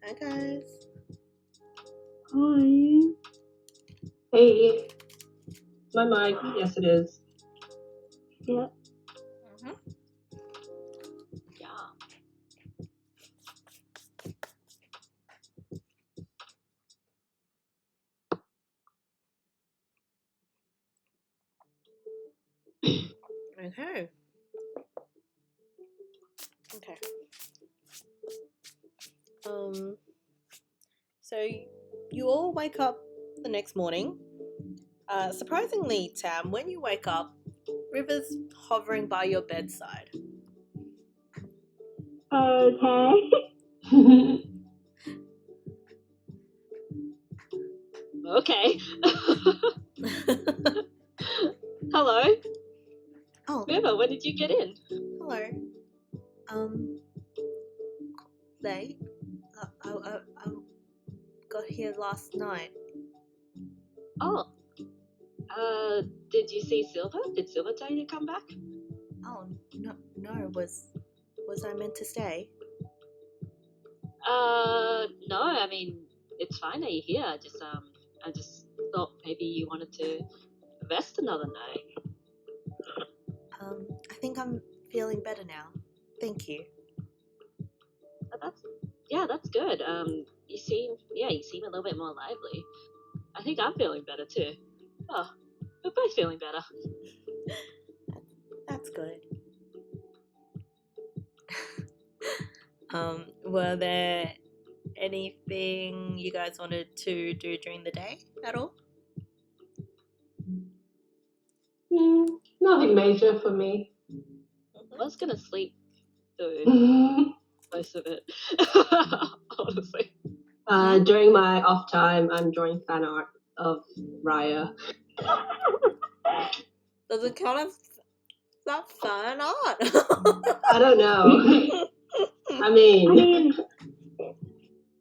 Hi guys. Hi. Hey. My mic. Yes, it is. Yep. Yeah. Okay. Okay. So you all wake up the next morning. Surprisingly, Tam, when you wake up, River's hovering by your bedside. Okay. Okay. Hello. Oh, River, when did you get in? hello. Late. I got here last night. Oh. Did you see Silver? Did Silver tell you to come back? Oh no. Was I meant to stay? No. I mean, it's fine that you're here. I just thought maybe you wanted to rest another night. I think I'm feeling better now. Thank you. But that's good. You seem a little bit more lively. I think I'm feeling better too. Oh, we're both feeling better. That's good. Were there anything you guys wanted to do during the day at all? Nothing major for me. I was gonna sleep through most of it. Honestly. During my off time, I'm drawing fan art of Raya. Does it count as that fan art? I don't know. I mean,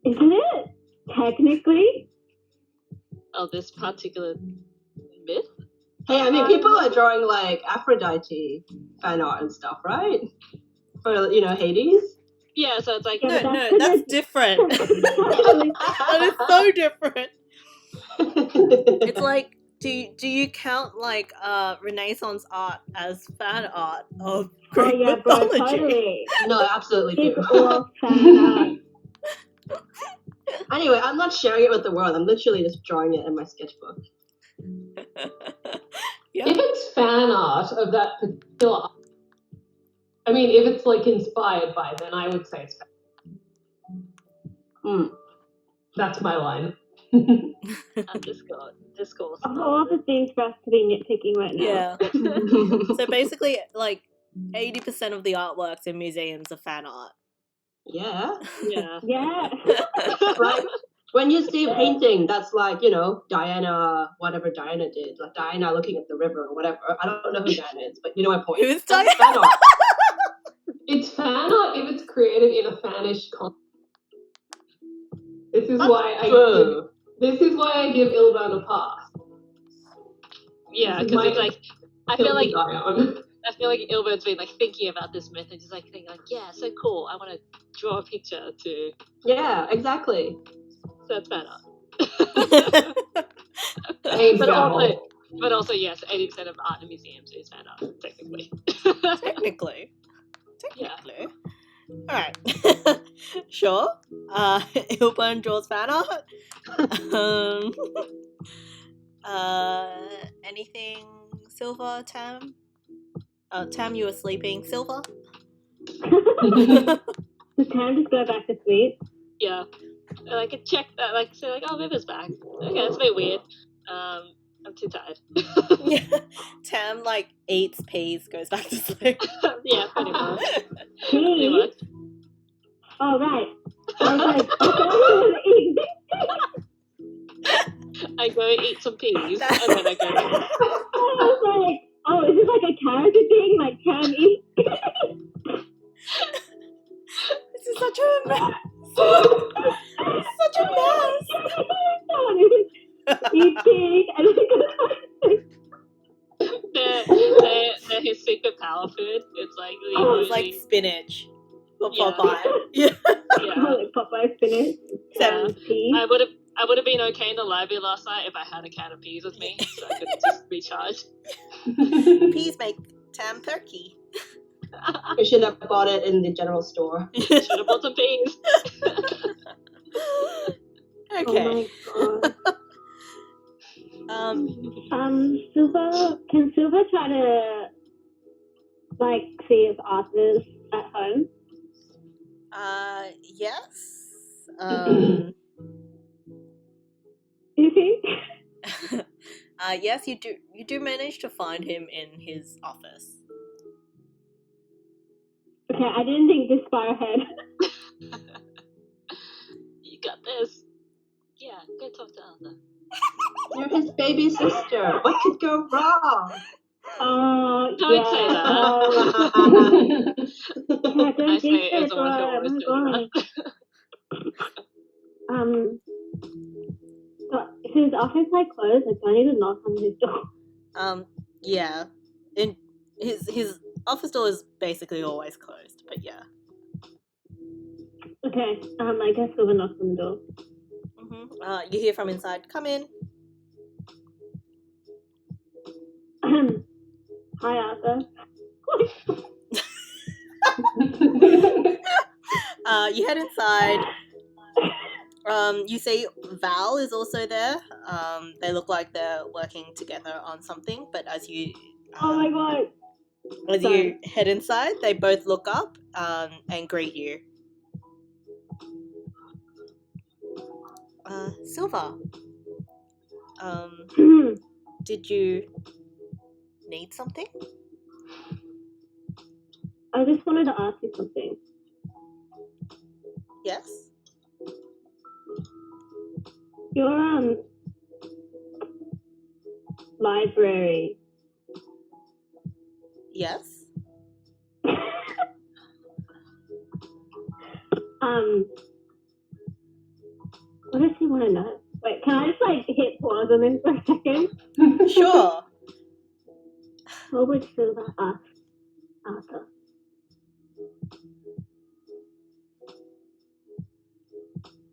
Isn't it technically? Oh, this particular myth? hey, I mean, people are drawing like Aphrodite fan art and stuff, right? For Hades. Yeah, so it's like Yeah, but No, that's different. That is so different. It's like, do you count like Renaissance art as fan art of Greek Oh yeah, bro, mythology? totally. No, I absolutely do. It's all fan art. Anyway, I'm not sharing it with the world. I'm literally just drawing it in my sketchbook. Yeah. If it's fan art of that particular, I mean, if it's like inspired by, then I would say it's fan. That's my line. Discourse. Of all the things for us to be nitpicking right now. Yeah. So basically, like 80% of the artworks in museums are fan art. Yeah. Yeah. Yeah. Like when you see a painting that's like, Diana, whatever Diana did, like Diana looking at the river or whatever. I don't know who Diana is, but you know my point. Who's That's Diana? fan art. It's fan art if it's created in a fanish context. This is why I give Ilvan a pass. Yeah, because it's like I feel like Ilbert's been like thinking about this myth and just like thinking like, yeah, so cool. I want to draw a picture to. Yeah, exactly. So it's fan art. But also, yes, 80% of art in museums is fan art, technically. Technically. Yeah. Alright. Sure. Ilburn draws fan art. Anything Silver, Tam? Tam, you were sleeping. Silver? Does Tam just go back to sleep? Yeah. And I could check that, like, say, like, oh, River's back. Okay, that's a bit weird. I'm too tired. Yeah. Tam, like, eats peas, goes back to sleep. Yeah, pretty much. Peas? Oh, right. I was like, I thought you were eating. I go eat some peas, and then I go. I was like, oh, is this like a character thing? Like, Tam eats? This is such a mess. Such a mess. Eat pig, and They're his secret power food. It's like It's like spinach. Or Yeah. Popeye. Yeah. Yeah. like Popeye spinach. peas. I would have been okay in the library last night if I had a can of peas with me, so I could just recharge. Peas make tam turkey. You should have bought it in the general store. Should have bought some peas. Okay. Oh my god. Um, Can Silver try to like see if Arthur's at home? yes. You think? Yes, you do manage to find him in his office. Okay, I didn't think this far ahead. You got this. Yeah, go talk to Arthur. You're his baby sister. What could go wrong? Don't say that. Yeah, don't I say jinx it it, as someone who always oh doing my that. god. So is his office like closed? Like, do I need to knock on his door? Yeah. In his office door is basically always closed, but yeah. Okay, I guess Silver knocks on the door. You hear from inside, come in. Hi, Arthur. You head inside. You see Val is also there. They look like they're working together on something, but as you Oh my god. as you head inside, they both look up and greet you. Silver, did you need something? I just wanted to ask you something. Yes. Your library. Yes. What does he want to know? Wait, can I just like hit pause on this for a second? Sure. What would Silver ask Arthur?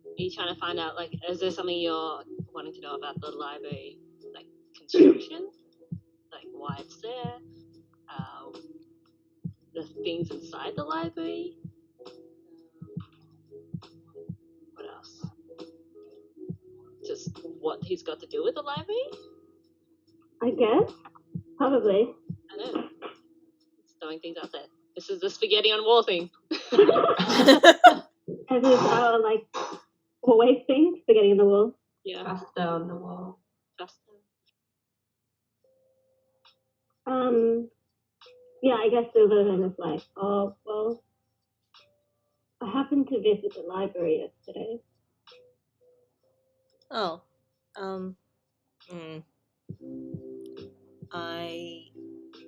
Are you trying to find out, like, is there something you're wanting to know about the library, like, construction? Like, why it's there? The things inside the library? What else? Just what he's got to do with the library? I guess. Probably. I don't know. Just throwing things out there. This is the spaghetti on wall thing. As is our like always thing, spaghetti in the wall. Yeah. Pass down the wall. Just Yeah, I guess Silver then is like, oh well, I happened to visit the library yesterday. Oh. I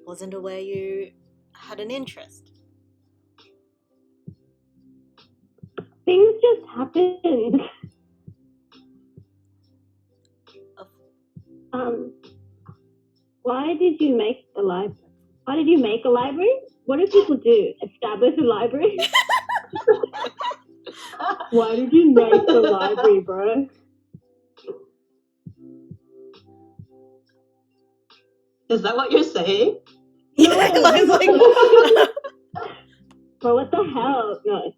wasn't aware you had an interest. Things just happened. Why did you make the library? Why did you make a library? What do people do? Establish a library? Why did you make the library, bro? Is that what you're saying? Yeah, Eli's like, Bro, what the hell? No.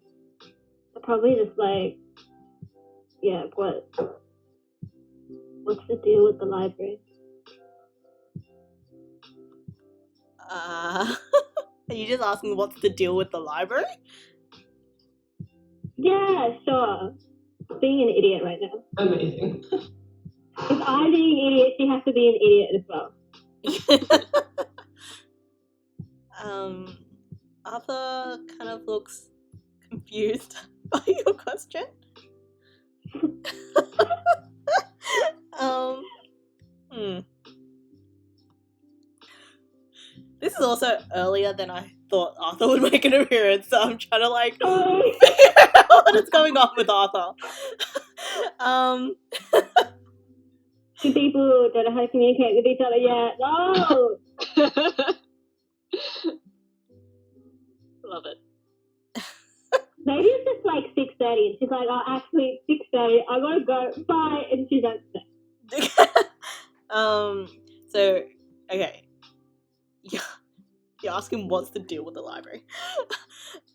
They're probably just like, yeah, what? What's the deal with the library? are you just asking what's the deal with the library? Yeah, sure. Being an idiot right now. Amazing. If I'm being an idiot, she has to be an idiot as well. Arthur kind of looks confused by your question. This is also earlier than I thought Arthur would make an appearance, so I'm trying to like figure out what is going on with Arthur. Two people don't know how to communicate with each other yet. No! Love it. Maybe it's just like 6:30, and she's like, "Oh, actually, 6:30. I gotta go. Bye." And she don't say. So okay, you're asking what's the deal with the library.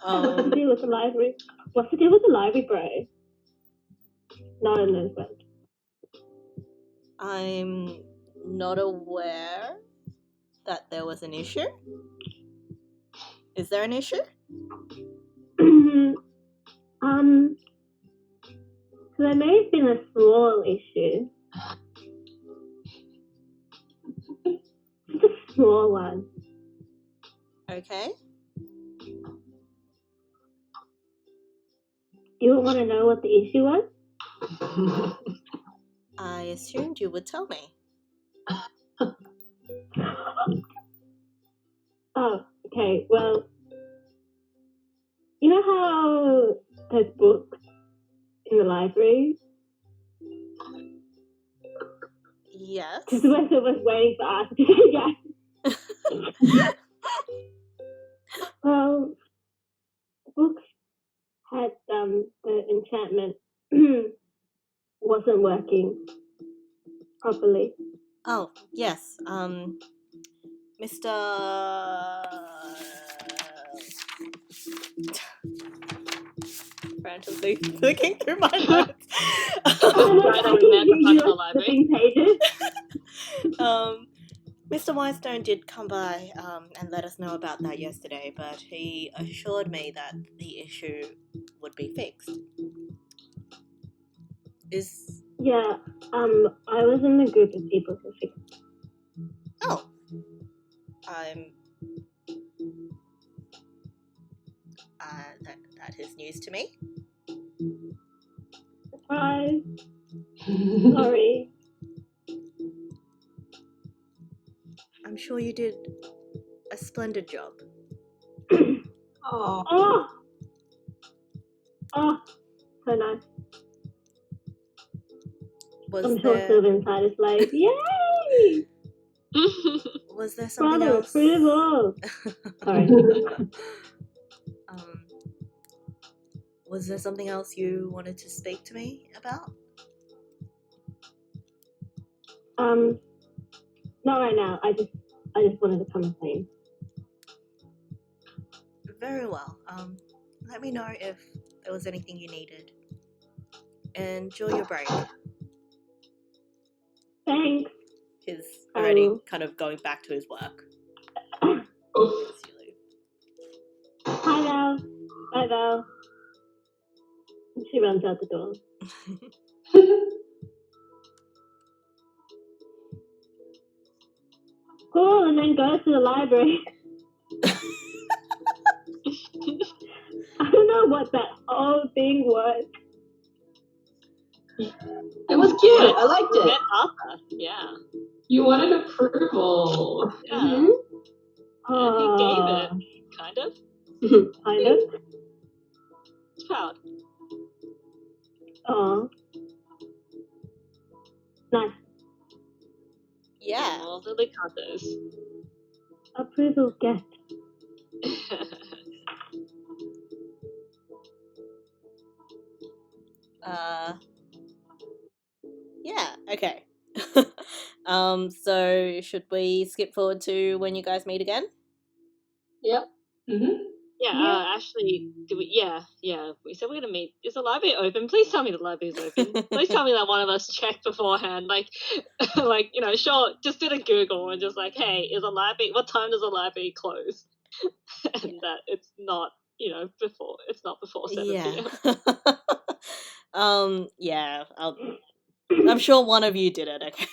What's the deal with the library? What's the deal with the library, bro? Not in those words. I'm not aware that there was an issue. Is there an issue? So there may have been a small issue. Just a small one. Okay. You want to know what the issue was? I assumed you would tell me. Oh, okay. Well, you know how there's books in the library? Yes. Because the rest of us waiting for us to say yes. Well, the books had the enchantment wasn't working properly. Oh, yes. Mr. Frantically clicking through my notes. Mr. Whitestone did come by and let us know about that yesterday, but he assured me that the issue would be fixed. Yeah, I was in the group of people who fixed it. Oh. That is news to me. Surprise. Sorry. I'm sure you did a splendid job. Oh, so nice. I'm sure Sylvan inside is like, yay! Was there something Brother, else? approval. Sorry. Was there something else you wanted to speak to me about? Not right now. I just wanted to come and clean. Very well. Let me know if there was anything you needed. Enjoy your break. Thanks. He's already kind of going back to his work. Hi, Val. Bye, Val. And she runs out the door. Cool, and then goes to the library. I don't know what that whole thing was. It was cute. I liked it. Yeah. You wanted approval. Yeah. Mm-hmm. And he gave it, kind of. Kind of. Proud. Oh. Nice. Yeah. All the Licatos. Approval get. Yeah, okay. So should we skip forward to when you guys meet again? Yep. Mm-hmm. Yeah, actually, we said we're gonna meet. Is the library open? Please tell me the library's open. Please tell me that one of us checked beforehand. Sure, just did a Google and just like, hey, what time does the library close? And that it's not, before. It's not before 7 p.m. Yeah. I'm sure one of you did it. Okay.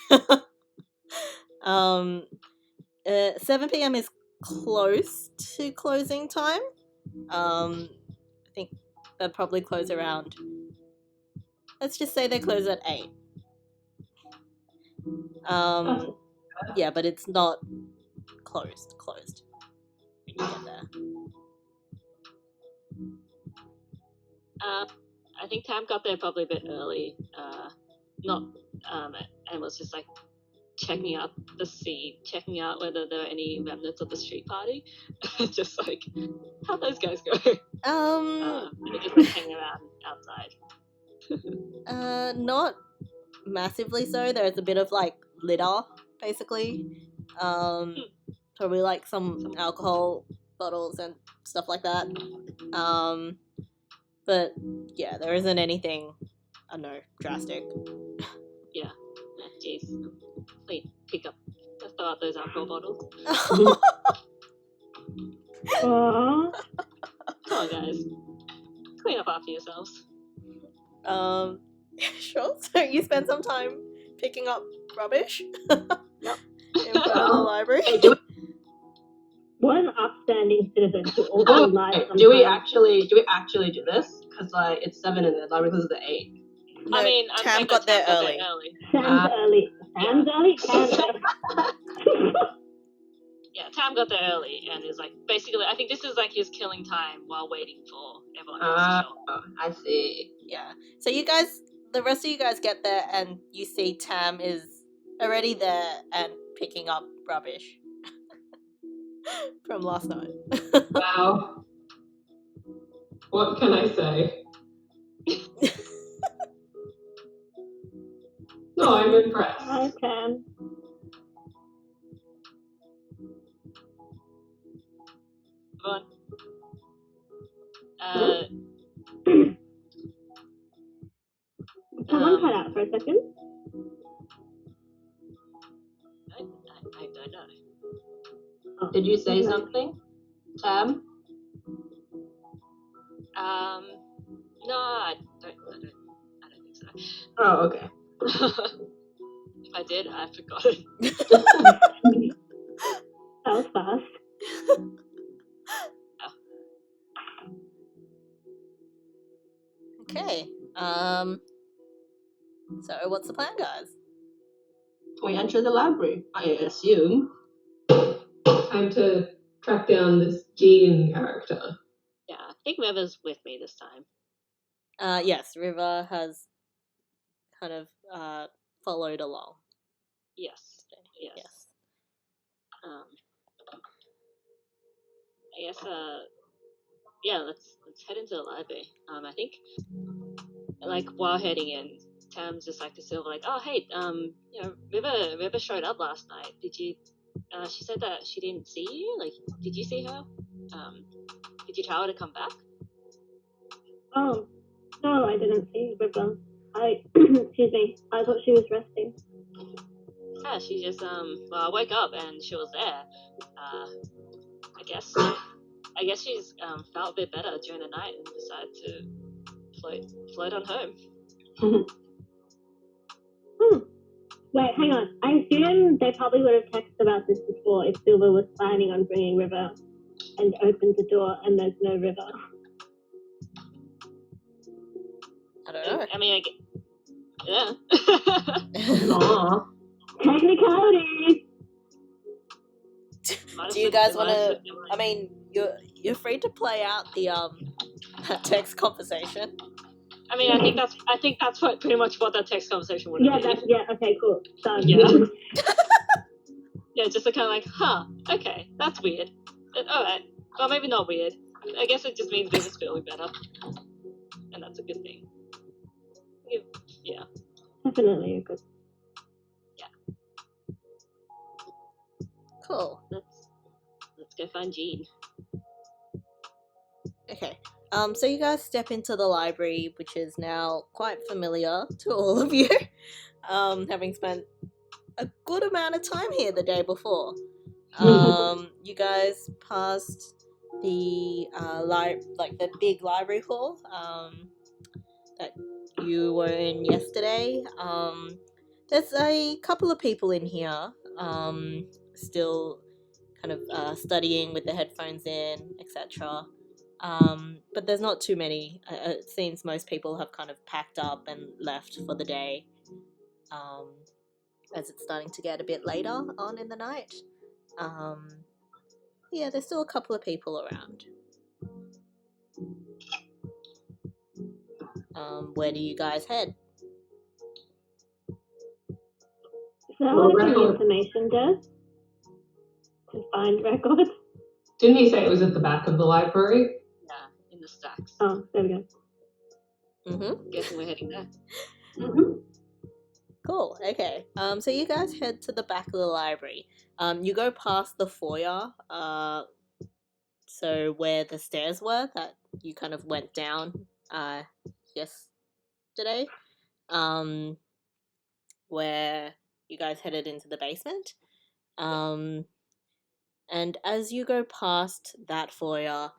7 p.m. is close to closing time. I think they'll probably close around. Let's just say they close at 8. Yeah, but it's not closed when you get there. I think Tam got there probably a bit early. And was just like checking out the scene, checking out whether there are any remnants of the street party. Just like, how'd those guys go? And just like hanging around outside. Not massively so. There's a bit of like litter, basically. Probably like some alcohol bottles and stuff like that. But yeah, there isn't anything, I don't know, drastic. Yeah. Jeez. Please pick up. Just throw out those alcohol bottles. Aww. Come on, guys. Clean up after yourselves. Sure. So you spend some time picking up rubbish Yep. in front of the library. Hey, do What an upstanding citizen who also lies sometimes. we actually do this? Because like it's 7 and the library closes at 8. No, I mean, I'm Tam saying got that there Tam early. Sam's early. Sam's early? Sam's early. Yeah, Tam got there early and is like, basically, I think this is like his killing time while waiting for everyone else to show up. I see. Yeah. So you guys, the rest of you guys get there and you see Tam is already there and picking up rubbish from last night. Wow. What can I say? No, I'm impressed. Hi, Tam. Everyone. Someone cut out for a second. I don't know. Oh, Did you say okay. something, Tam? No, I don't think so. Oh, okay. If I did, I forgot it. That was fast. Okay. So what's the plan, guys? We enter the library, I assume. Time to track down this Jean character. Yeah, I think River's with me this time. Yes, River has kind of followed along. Yes. Yes. I guess yeah, let's head into the library. I think like while heading in, Tam's just like to Silver like, oh hey, you know, River showed up last night. Did you she said that she didn't see you? Like, did you see her? Did you tell her to come back? Oh, no, I didn't see River. Excuse me, I thought she was resting. Yeah, she just well, I woke up and she was there. I guess she's felt a bit better during the night and decided to float on home. Wait, hang on. I assume they probably would have texted about this before if Silver was planning on bringing River and opened the door and there's no River. I don't know. I mean, yeah. Aww. Technicality! Do you guys want to? I mean, you're free to play out the that text conversation. I mean, I think that's what pretty much what that text conversation would have been. Okay, cool. Done. Yeah. Yeah, just a kind of like, huh, okay, that's weird. Alright, well, maybe not weird. I guess it just means they're just feeling better. And that's a good thing. Yeah. Definitely a good. Yeah. Cool. Let's go find Jean. Okay. So you guys step into the library, which is now quite familiar to all of you, having spent a good amount of time here the day before. You guys passed the the big library hall that you were in yesterday. There's a couple of people in here, still kind of studying with the headphones in, etc. But there's not too many. It seems most people have kind of packed up and left for the day, as it's starting to get a bit later on in the night. Yeah, there's still a couple of people around. Where do you guys head? that Well, like an record. information desk to find records? Didn't he say it was at the back of the library? Yeah, in the stacks. Oh, there we go. Guessing we're heading there. Cool. Okay. So you guys head to the back of the library. You go past the foyer. So where the stairs were that you kind of went down. Yesterday. Where you guys headed into the basement. And as you go past that foyer,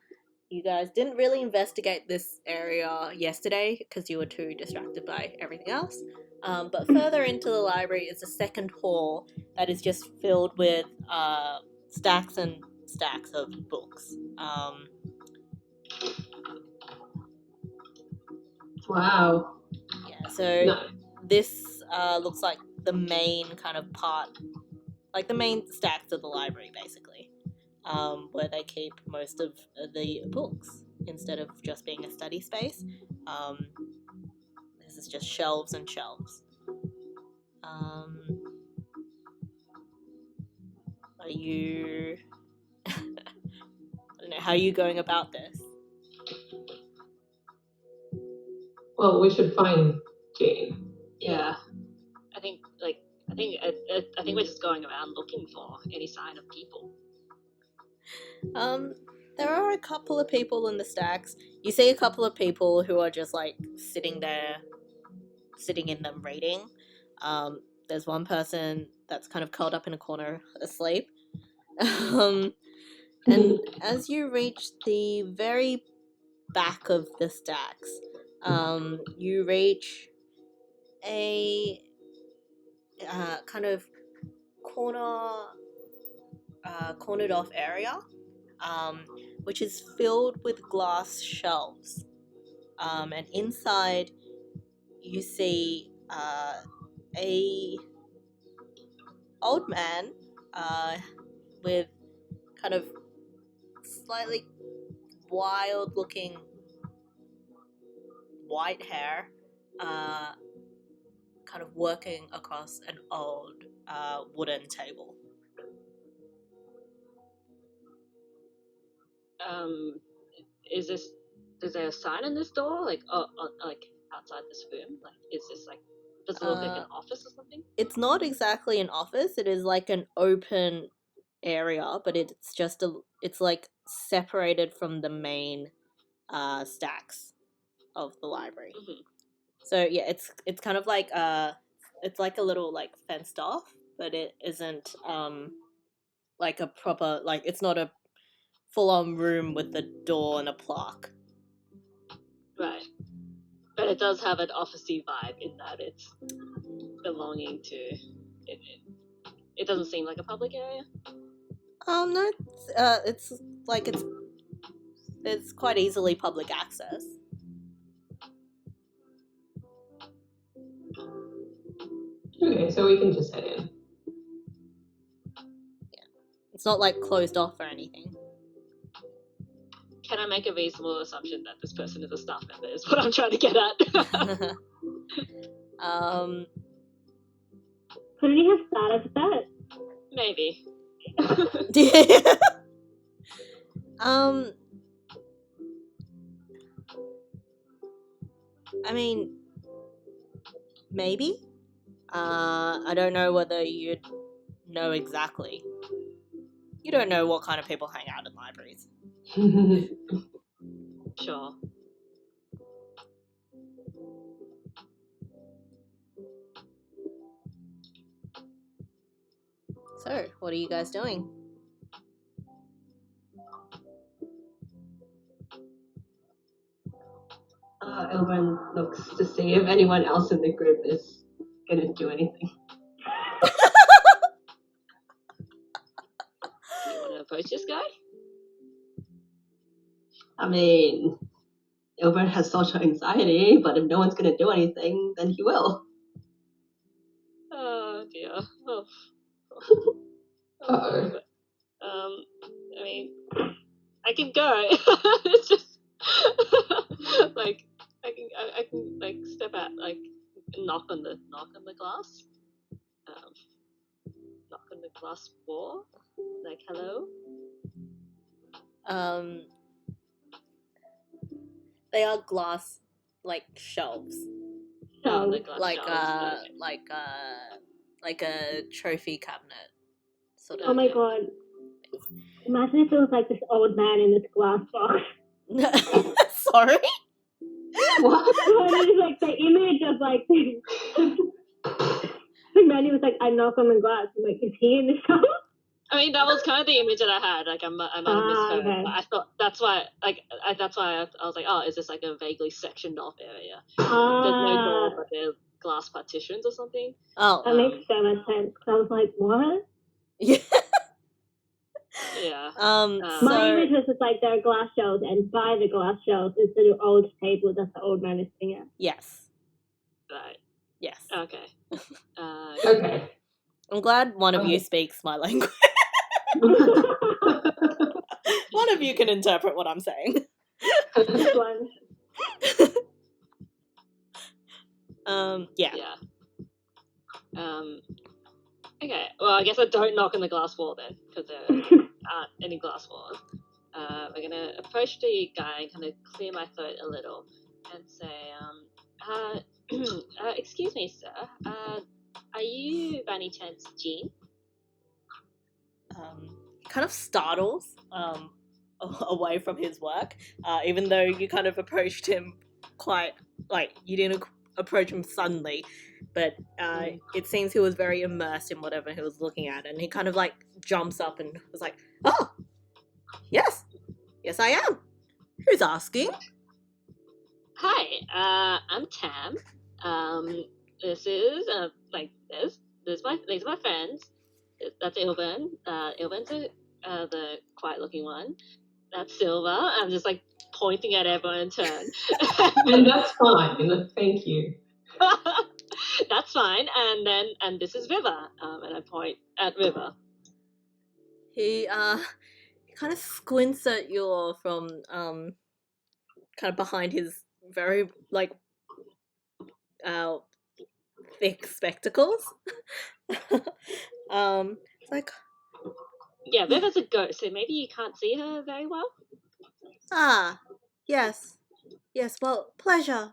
you guys didn't really investigate this area yesterday because you were too distracted by everything else. But further into the library is a second hall that is just filled with stacks and stacks of books. Wow. Yeah, so No. this looks like the main kind of part, like the main stacks of the library, basically, where they keep most of the books instead of just being a study space. This is just shelves and shelves. Are you... I don't know, how are you going about this? Well, we should find Jane. Yeah. I think we're just going around looking for any sign of people. There are a couple of people in the stacks. You see a couple of people who are just like sitting there, sitting in them reading. There's one person that's kind of curled up in a corner asleep. And as you reach the very back of the stacks, you reach a kind of cornered off area, which is filled with glass shelves. And inside you see a old man with kind of slightly wild looking white hair, kind of working across an old wooden table. Is there a sign on this door? Like outside this room? Like, is this like, does it look like an office or something? It's not exactly an office. It is like an open area, but it's like separated from the main stacks of the library. Mm-hmm. So yeah, it's kind of like it's like a little like fenced off, but it isn't like a proper, like it's not a full on room with a door and a plaque. Right. But it does have an officey vibe in that it's belonging to it doesn't seem like a public area. No, it's like it's quite easily public access. Okay, so we can just head in. It's not like closed off or anything. Can I make a reasonable assumption that this person is a staff member is what I'm trying to get at? Couldn't he have started that? Maybe. I mean, maybe. I don't know whether you'd know exactly. You don't know what kind of people hang out in libraries. Sure. So, what are you guys doing? Elvin looks to see if anyone else in the group is gonna do anything. You want to approach this guy? I mean, Elvin has social anxiety, but if no one's gonna do anything, then he will. Oh dear. Oh. Uh-oh. I mean, I can go. It's just like I can like step out, like knock on the glass. on the glass wall? Like, hello? They are glass, like shelves, Oh, the glass like shelves. like a trophy cabinet, sort of. Oh my god. Imagine if it was like this old man in this glass box. Sorry? What? But it is like the image of like the man who was like, I knock on the glass. I'm like, is he in this house? I mean, that was kind of the image that I had. Like, I might have misheard. Okay. But I thought that's why. That's why I was like, oh, is this like a vaguely sectioned off area? There's no door, but there's glass partitions or something. Oh, that makes so much sense. I was like, what? yeah. Yeah. My image was just like there are glass shelves, and by the glass shelves is the old table that the old man is sitting at. Yes. Right. Yes. Okay. Okay. I'm glad one of you speaks my language. One of you can interpret what I'm saying. This one. Yeah. Yeah. Okay. Well, I guess I don't knock on the glass wall then, because there aren't any glass walls. We're gonna approach the guy and kind of clear my throat a little and say, excuse me, sir. Are you, by any chance, Jean? Kind of startles away from his work, even though you kind of approached him quite, like, you didn't approach him suddenly, but it seems he was very immersed in whatever he was looking at, and he kind of like jumps up and was like, oh, yes I am. Who's asking? Hi, I'm Tam. This is these are my friends. That's Ilvin. Ilvin's the quiet-looking one. That's Silver. I'm just like pointing at everyone in turn. And that's fine. Thank you. That's fine. And this is River. And I point at River. He kind of squints at you from kind of behind his very like thick spectacles. It's like, Yeah, River's a ghost, so maybe you can't see her very well. yes, well, pleasure.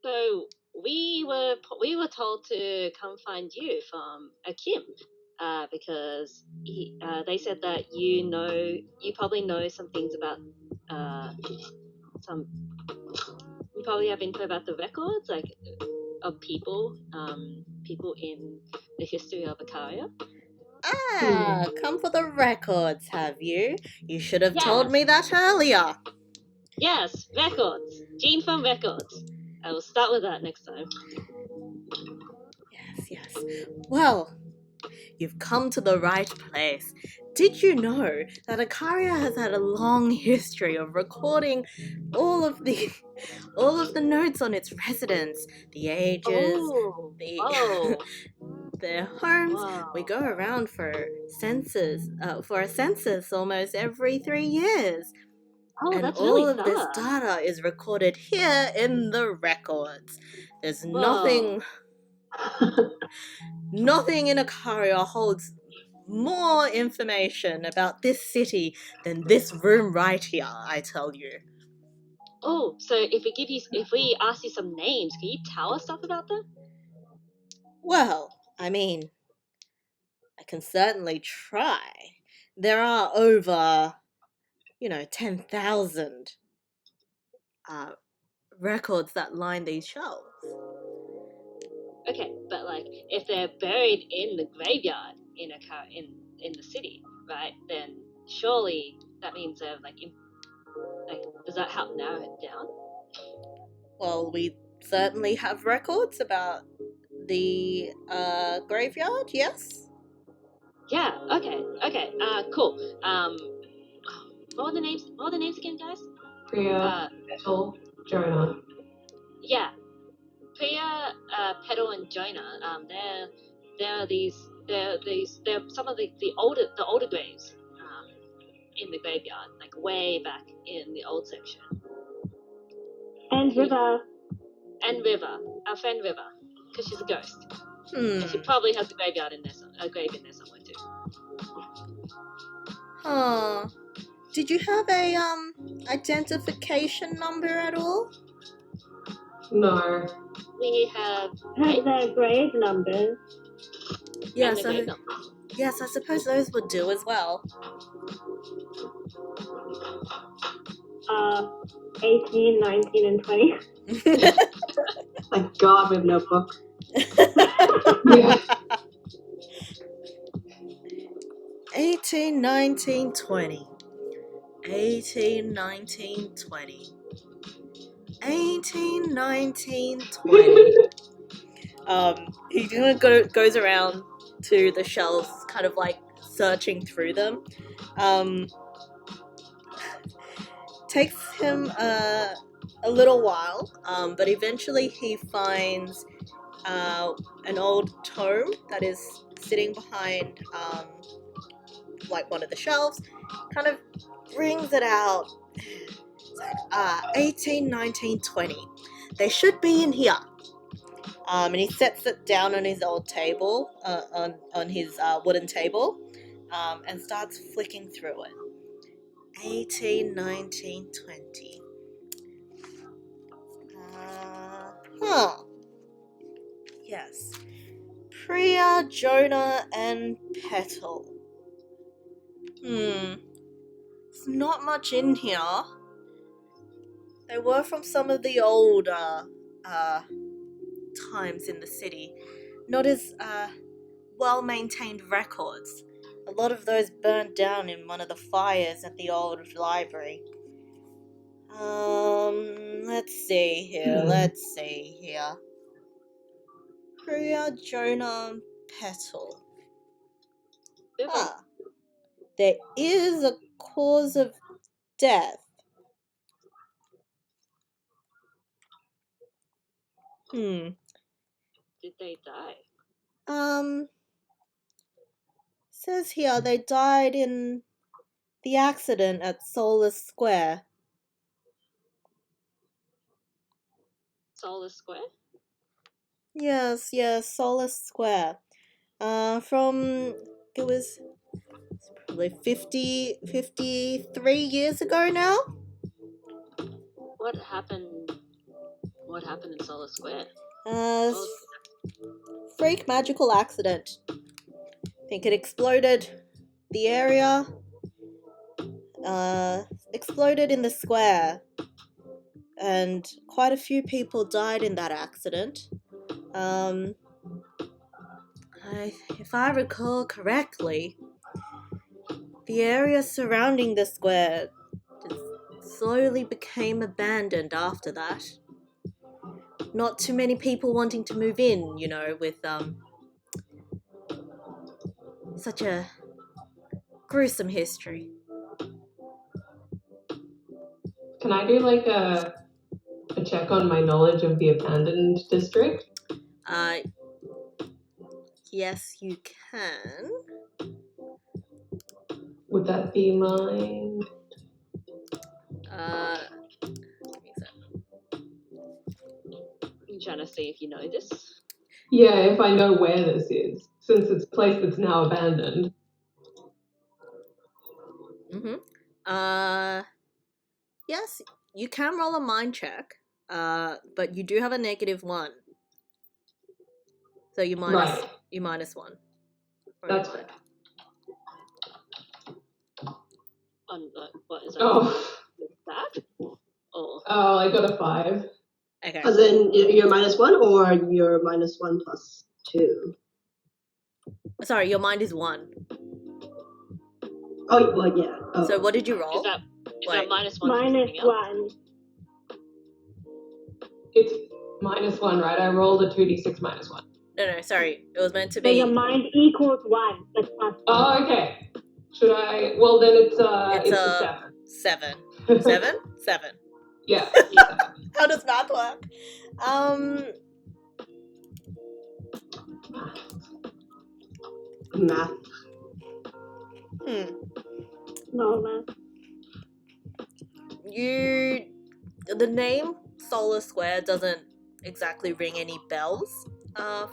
So we were told to come find you from Akim, because they said that you probably know some things about you probably have info about the records, like of people in the history of Acaria. Come for the records, have you? You should have Yes. told me that earlier. Yes, records. Jean from records. I will start with that next time. Yes. Well, you've come to the right place. Did you know that Acaria has had a long history of recording all of the notes on its residents, the ages, their homes? Wow. We go around for a census almost every 3 years. Oh, And that's all really of this thorough. data is recorded here in the records. There's Whoa. nothing in Acaria holds more information about this city than this room right here, I tell you. Oh, so if we ask you some names, can you tell us stuff about them? Well, I mean, I can certainly try. There are over, 10,000 records that line these shelves. Okay, but like if they're buried in the graveyard in the city, right? Then surely that means they're like does that help narrow it down? Well, we certainly have records about the graveyard, yes? Yeah. Okay. Cool. What were the names again, guys? Priya, Petal, Jonah. Yeah. Priya, Petal, and Jonah. They're some of the older graves in the graveyard, like way back in the old section. And River. And River, our friend River, because she's a ghost. Hmm. And she probably has a graveyard in there, a grave in there somewhere too. Huh. Did you have a identification number at all? No. We have Has the grave numbers. Yes, and the grave numbers. yes, I suppose those would do as well. 18, 19, and 20. Thank God we have notebook. Yeah. 18, 19, 20. 18, 19, 20. 18, 19, 20. He kind of goes around to the shelves, kind of like searching through them. Takes him a little while, but eventually he finds an old tome that is sitting behind like one of the shelves. Kind of brings it out. It's like 18, 19, 20. They should be in here. And he sets it down on his old table, on his wooden table, and starts flicking through it. 18, 19, 20. Yes. Priya, Jonah, and Petal. There's not much in here. They were from some of the old times in the city. Not as well-maintained records. A lot of those burned down in one of the fires at the old library. Let's see here. Priya, Jonah, and Petal. There is a cause of death. Did they die? Says here they died in the accident at Solar Square. Solar Square? Yes, Solar Square. It was probably 53 years ago now. What happened in Solar Square? Freak magical accident. I think it exploded the area. Exploded in the square. And quite a few people died in that accident. If I recall correctly, the area surrounding the square just slowly became abandoned after that. Not too many people wanting to move in, with such a gruesome history. Can I do like a check on my knowledge of the abandoned district? Yes, you can. Would that be mine? Give me a sec. I'm trying to see if you know this. Yeah, if I know where this is, since it's a place that's now abandoned. Yes, you can roll a mind check, but you do have a -1. So you minus 1. That's right. What is that? Oh. That? Oh, I got a 5. Okay. As in, you're -1 or you're -1 plus 2? Sorry, your mind is 1. Oh, well, yeah. Oh. So what did you roll? Is that -1? -1. It's -1, right? I rolled a 2d6 -1. No, sorry. It was meant to So be... your mind equals 1, but plus 1. Oh, okay. Should I? Well, then it's a 7. 7. 7? 7. Yeah. How does math work? Math. No, man. The name Solar Square doesn't exactly ring any bells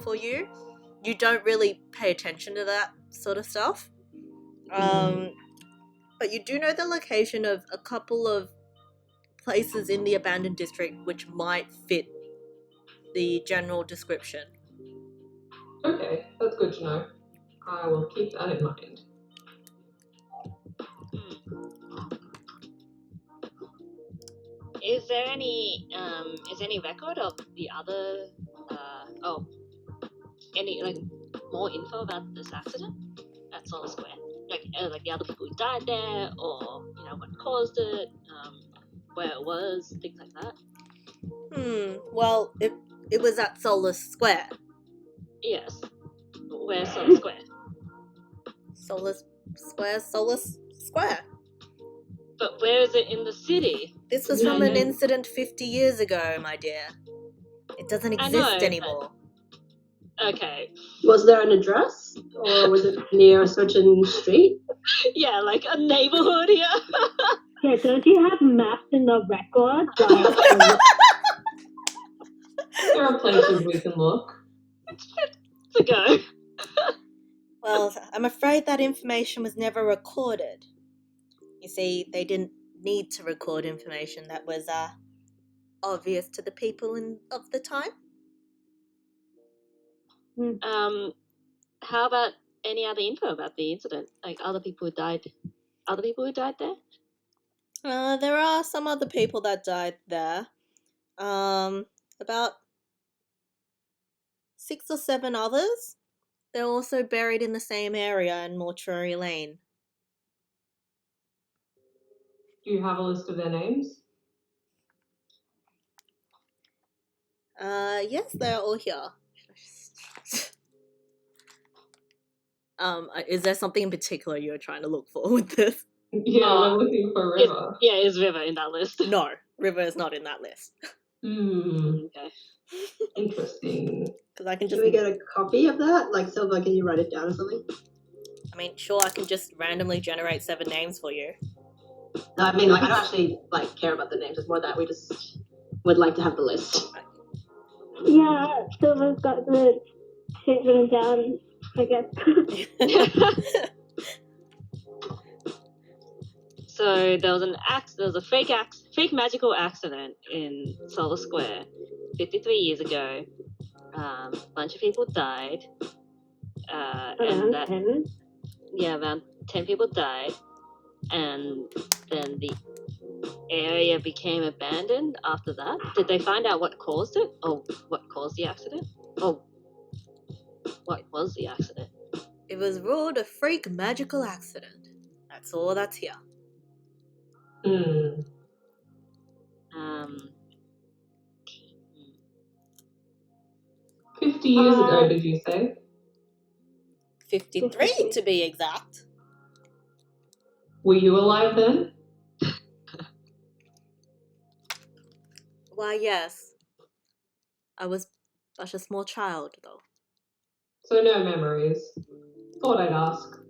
for you. You don't really pay attention to that sort of stuff. But you do know the location of a couple of places in the abandoned district which might fit the general description. Okay, that's good to know. I will keep that in mind. Is there any record of the other any like more info about this accident at Solar Square? Like the other people who died there, or what caused it, where it was, things like that. Well, it was at Solar Square. Yes. Where's Solar Square? Solar Square. But where is it in the city? This was from an incident 50 years ago, my dear. It doesn't exist anymore. Okay. Was there an address, or was it near a certain street? Yeah, like a neighborhood here. Yeah, don't you have maps in the record? There are places we can look. To go. Well, I'm afraid that information was never recorded. You see, they didn't need to record information that was obvious to the people of the time. How about any other info about the incident? Like other people who died there? There are some other people that died there. About 6 or 7 others. They're also buried in the same area in Mortuary Lane. Do you have a list of their names? Yes, they're all here. Is there something in particular you're trying to look for with this? Yeah, we're looking for River. Is River in that list? No, River is not in that list. Okay. Interesting. Because I can just. Can we get a copy of that? Like, Silva, can you write it down or something? I mean, sure, I can just randomly generate 7 names for you. No, I mean, like, I don't actually care about the names. It's more that we just would like to have the list. Yeah, Silver's got the shit written down, I guess. So there was a fake magical accident in Solar Square 53 years ago. A bunch of people died. Around 10? Yeah, around 10 people died. And then the area became abandoned after that. Did they find out what caused it? Or what caused the accident? Or what was the accident? It was ruled a freak magical accident. That's all that's here. 50 years ago, did you say? 53 to be exact. Were you alive then? Why, yes. I was but a small child, though. So no memories. Thought I'd ask.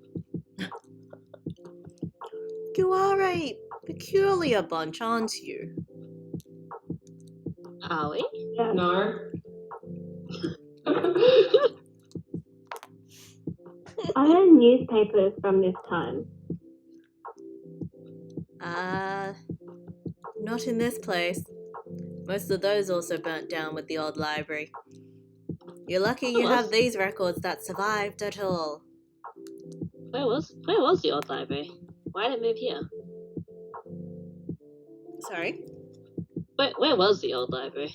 You are a peculiar bunch, aren't you? Are we? Yeah. No. Are there newspapers from this time? Not in this place. Most of those also burnt down with the old library. You're lucky you have these records that survived at all. Where was the old library? Why did it move here? Sorry? Where was the old library?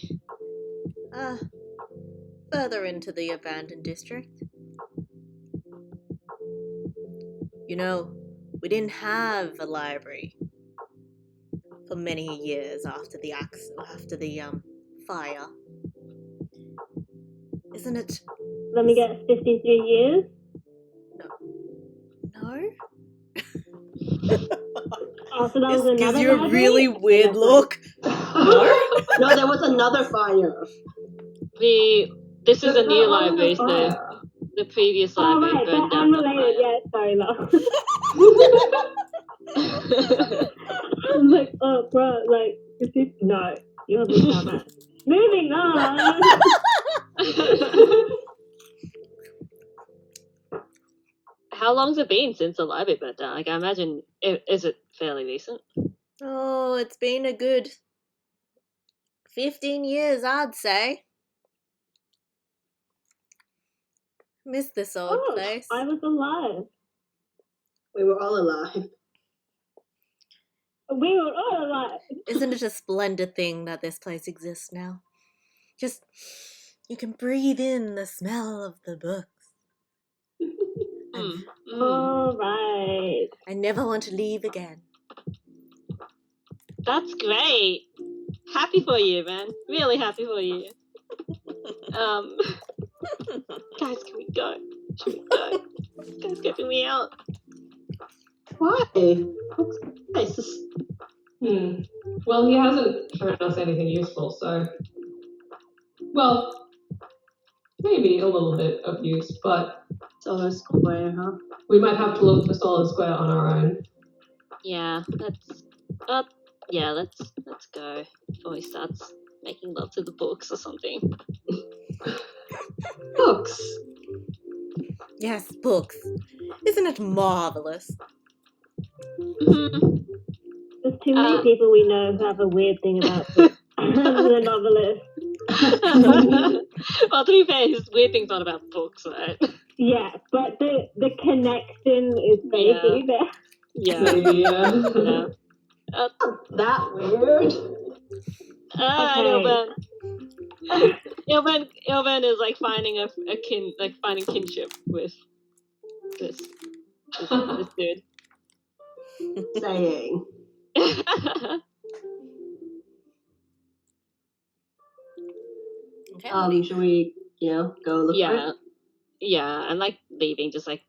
Further into the abandoned district. You know, we didn't have a library for many years after the fire. Isn't it? Let me guess, 53 years? No? Oh, so that was This another gives you a library? really weird look. No? No, there was another fire. This is a new library, so the previous Oh, library right, burned they're down. unrelated. Yeah, sorry, love. I'm like, oh, bro, like, no, you're the dumbass. Moving on. How long's it been since the library burnt down? Like, I imagine, is it fairly recent? Oh, it's been a good 15 years, I'd say. Miss this old place. I was alive. We were all alive. We were all alive. Isn't it a splendid thing that this place exists now? Just, you can breathe in the smell of the books. All right. I never want to leave again. That's great. Happy for you, man. Really happy for you. Guys, can we go? Should we go? This guy's getting me out. Why? Nice. Well, he hasn't shown us anything useful, so... Well, maybe a little bit of use, but... Solar Square, huh? We might have to look for Solar Square on our own. Yeah, let's go before he starts making love to the books or something. Books. Yes, books. Isn't it marvelous? There's too many people we know who have a weird thing about books. The novelist. Well, to be fair, his weird thing's not about books, right? Yeah, but the connection is vaguely there. Yeah. Maybe, Yeah. That weird. Ilvan is like finding finding kinship with this dude. Saying. Okay. Should we, go look for it? Yeah, I'm like leaving, just like,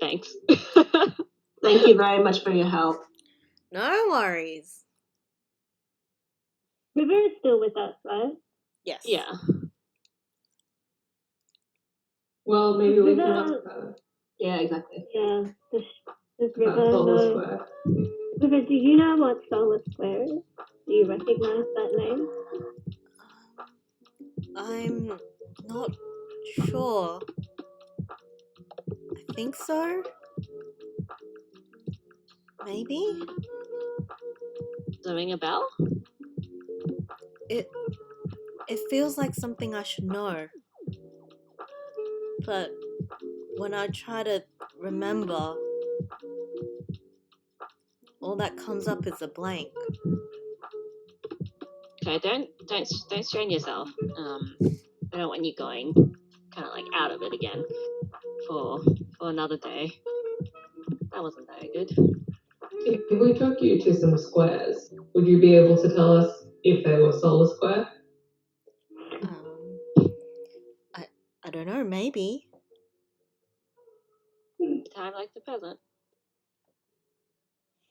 thanks. Thank you very much for your help. No worries. River is still with us, right? Yes. Yeah. well, maybe we can River- ask her Yeah. Yeah, exactly. Yeah. Does about River Solar know? Square. River, do you know what Solar Square is? Do you recognize that name? I'm not sure. I think so. Maybe? Does it ring a bell? It feels like something I should know. But when I try to remember, all that comes up is a blank. Okay, don't strain yourself. I don't want you going kind of like out of it again for another day. That wasn't very good. If we took you to some squares, would you be able to tell us if they were Solar Square? I don't know, maybe. Time like the present.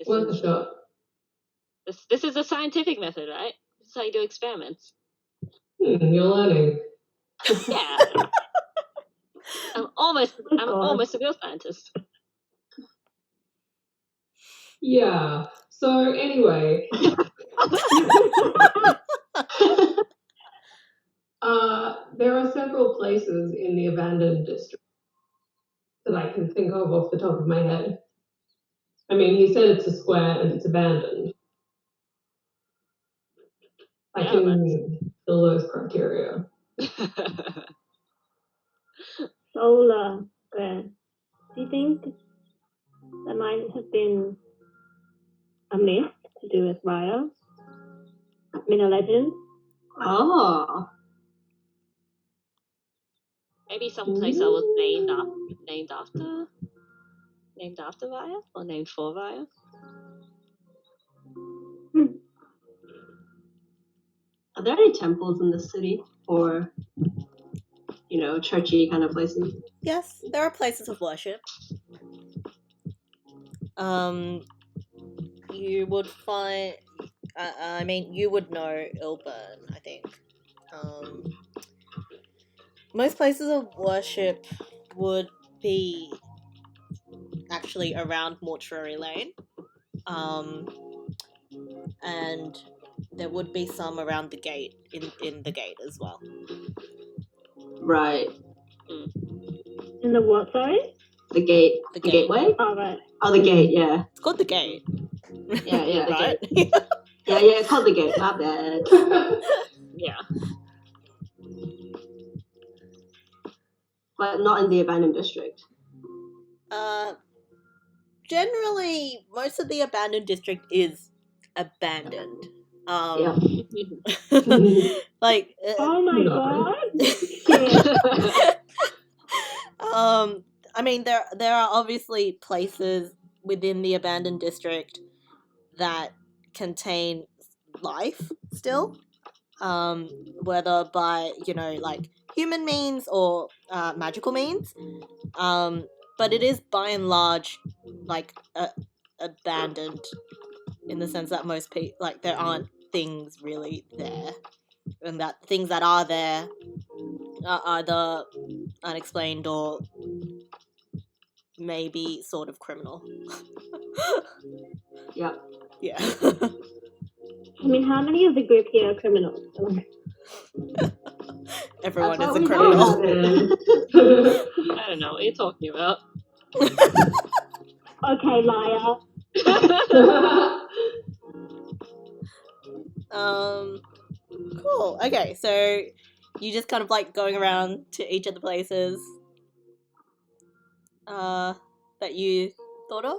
Worth a shot. This is a scientific method, right? This is how you do experiments. You're learning. Yeah. I'm almost a real scientist. Yeah. So anyway, there are several places in the abandoned district that I can think of off the top of my head. I mean, he said it's a square and it's abandoned. I Yeah, can fill those criteria. Solar Square. Do you think that might have been a myth to do with Raya? I mean, a legend? Oh. Maybe some place that was named after Raya or named for Raya. Are there any temples in the city? Or, churchy kind of places? Yes, there are places of worship. You would find... you would know Ilburn, I think. Most places of worship would be actually around Mortuary Lane. And there would be some around the gate, in the gate as well. Right. In the what, sorry? The gate. The The gate. gateway? Oh, right. Oh, the gate, yeah. It's called the gate. Yeah, the right? gate. Yeah, it's called the gate. My bad. Yeah. But not in the abandoned district. Generally, most of the abandoned district is abandoned. Yeah. Like, Oh my No. god! Shit. I mean, there are obviously places within the abandoned district that contain life still, whether by like human means or magical means. But it is by and large like abandoned in the sense that most people there aren't things really there, and that things that are there are either unexplained or maybe sort of criminal. Yeah. Yeah. I mean, how many of the group here are criminals? Everyone That's is what a we criminal. know. I don't know what you're talking about. Okay, liar. Cool. Okay, so you just kind of going around to each of the places that you thought of.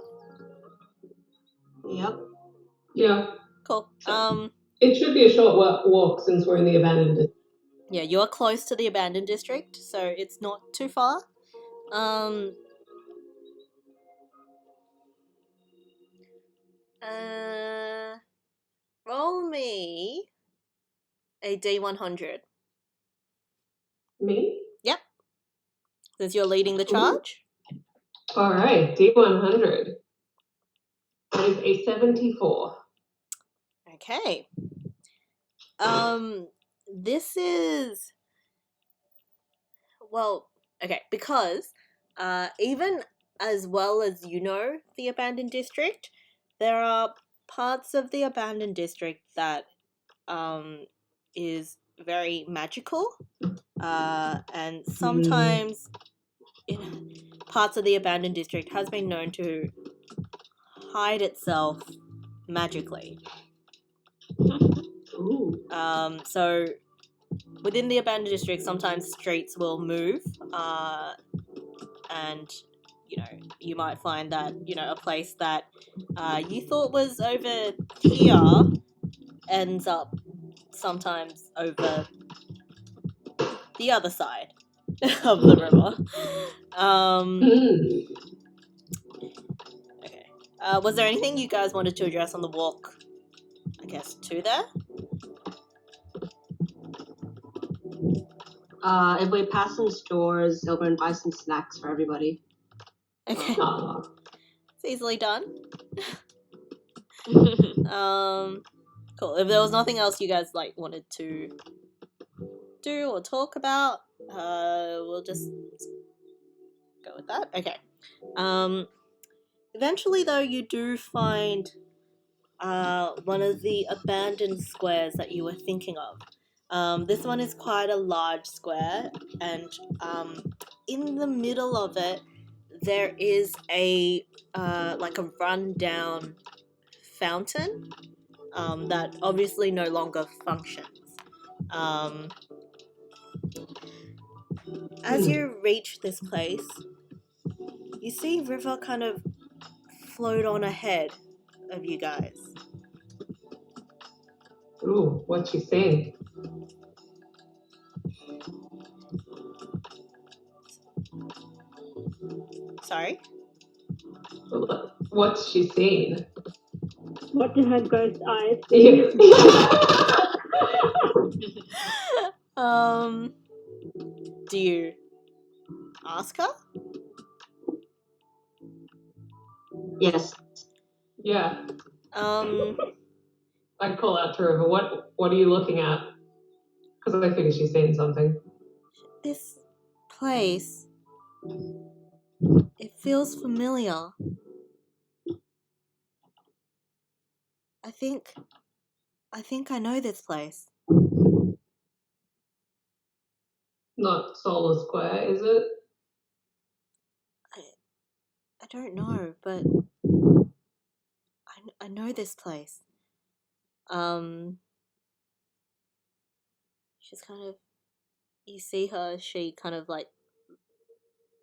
Yep. Yeah. Cool. It should be a short walk since we're in the abandoned district. Yeah, you're close to the abandoned district, so it's not too far. Roll me a D100. Me? Yep. Since you're leading the charge. All right, D100. That is a 74. Okay. This is okay, because even as well as the abandoned district, there are parts of the abandoned district that is very magical, and sometimes parts of the abandoned district has been known to hide itself magically. Ooh. So within the abandoned district, sometimes streets will move, and you might find that a place that you thought was over here ends up sometimes over the other side of the river. Okay. Was there anything you guys wanted to address on the walk, I guess, to there? If we pass some stores, I'll go and buy some snacks for everybody. Okay. Aw. It's easily done. Cool. If there was nothing else you guys wanted to do or talk about, we'll just go with that. Okay. Eventually, though, you do find one of the abandoned squares that you were thinking of. This one is quite a large square, and in the middle of it, there is a rundown fountain that obviously no longer functions. As you reach this place, you see River kind of float on ahead of you guys. Ooh, what's she saying? Sorry? What's she saying? What did her ghost eyes see? Do you ask her? Yes. Yeah, I'd call out to her. What are you looking at? Because I figure she's saying something. This place, it feels familiar. I think I think I know this place. Not Solar Square, is it? I don't know, but I know this place. She's kind of, you see her, she kind of like,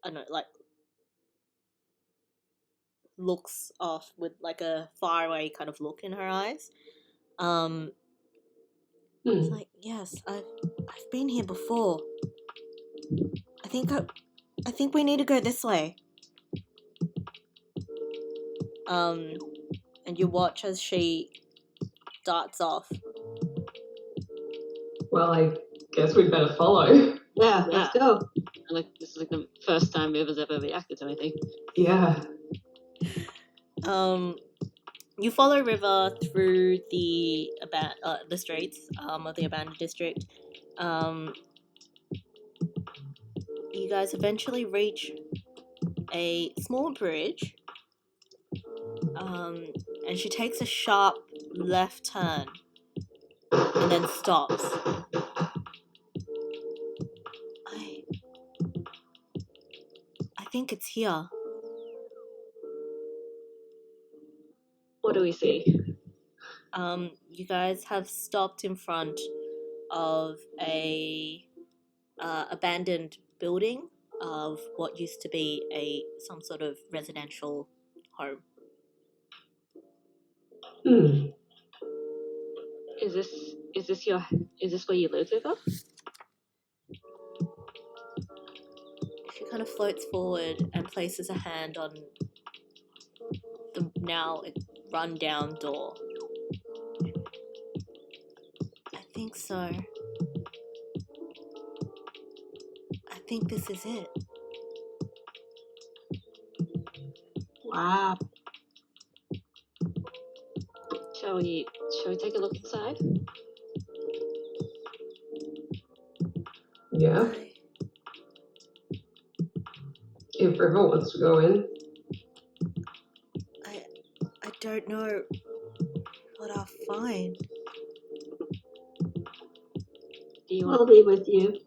I don't know, like looks off with like a faraway kind of look in her eyes. It's like, yes, I've been here before. I think we need to go this way. And you watch as she darts off. Well, I guess we'd better follow. Yeah, let's go. Like, this is like the first time River's ever reacted to anything. Yeah. You follow River through the streets of the abandoned district. You guys eventually reach a small bridge. And she takes a sharp left turn and then stops. I think it's here. What do we see? You guys have stopped in front of a abandoned building of what used to be some sort of residential home. Is this where you live, River? She kind of floats forward and places a hand on the now run-down door. I think so. I think this is it. Wow. Shall we take a look inside? Yeah. If River wants to go in. I don't know what I'll find. Do you I'll want? be with you.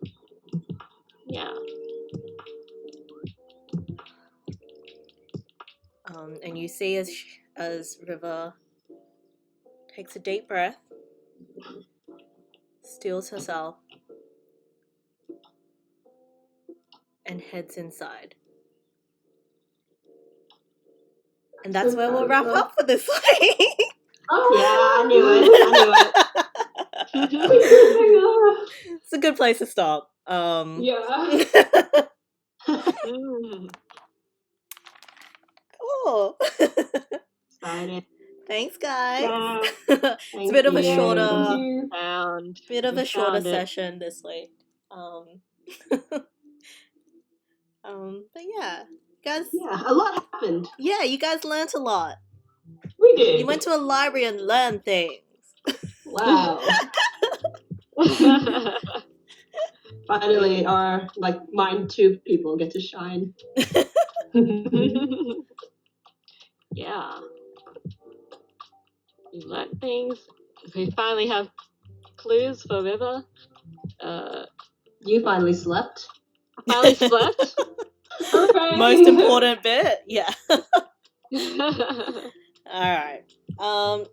Yeah. And you see as River takes a deep breath, steels herself, and heads inside. And that's where we'll wrap up for this week. Oh, yeah, I knew it. It's a good place to stop. Yeah. Cool. Excited. Thanks, guys. Yeah. It's a bit of a shorter, session this week. But yeah, guys. Yeah, a lot happened. Yeah, you guys learned a lot. We did. You went to a library and learned things. Wow. Finally, our mind tube people get to shine. Yeah. We learned things. We finally have clues for River. You finally slept. Finally slept. Okay. Most important bit. Yeah. Alright.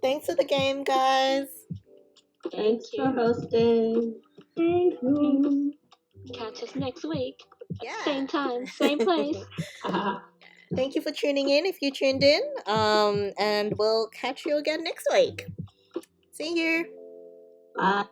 Thanks for the game, guys. Thanks for hosting. Thank you. Catch us next week. Yeah. Same time, same place. Thank you for tuning in if you tuned in. And we'll catch you again next week. See you. Bye.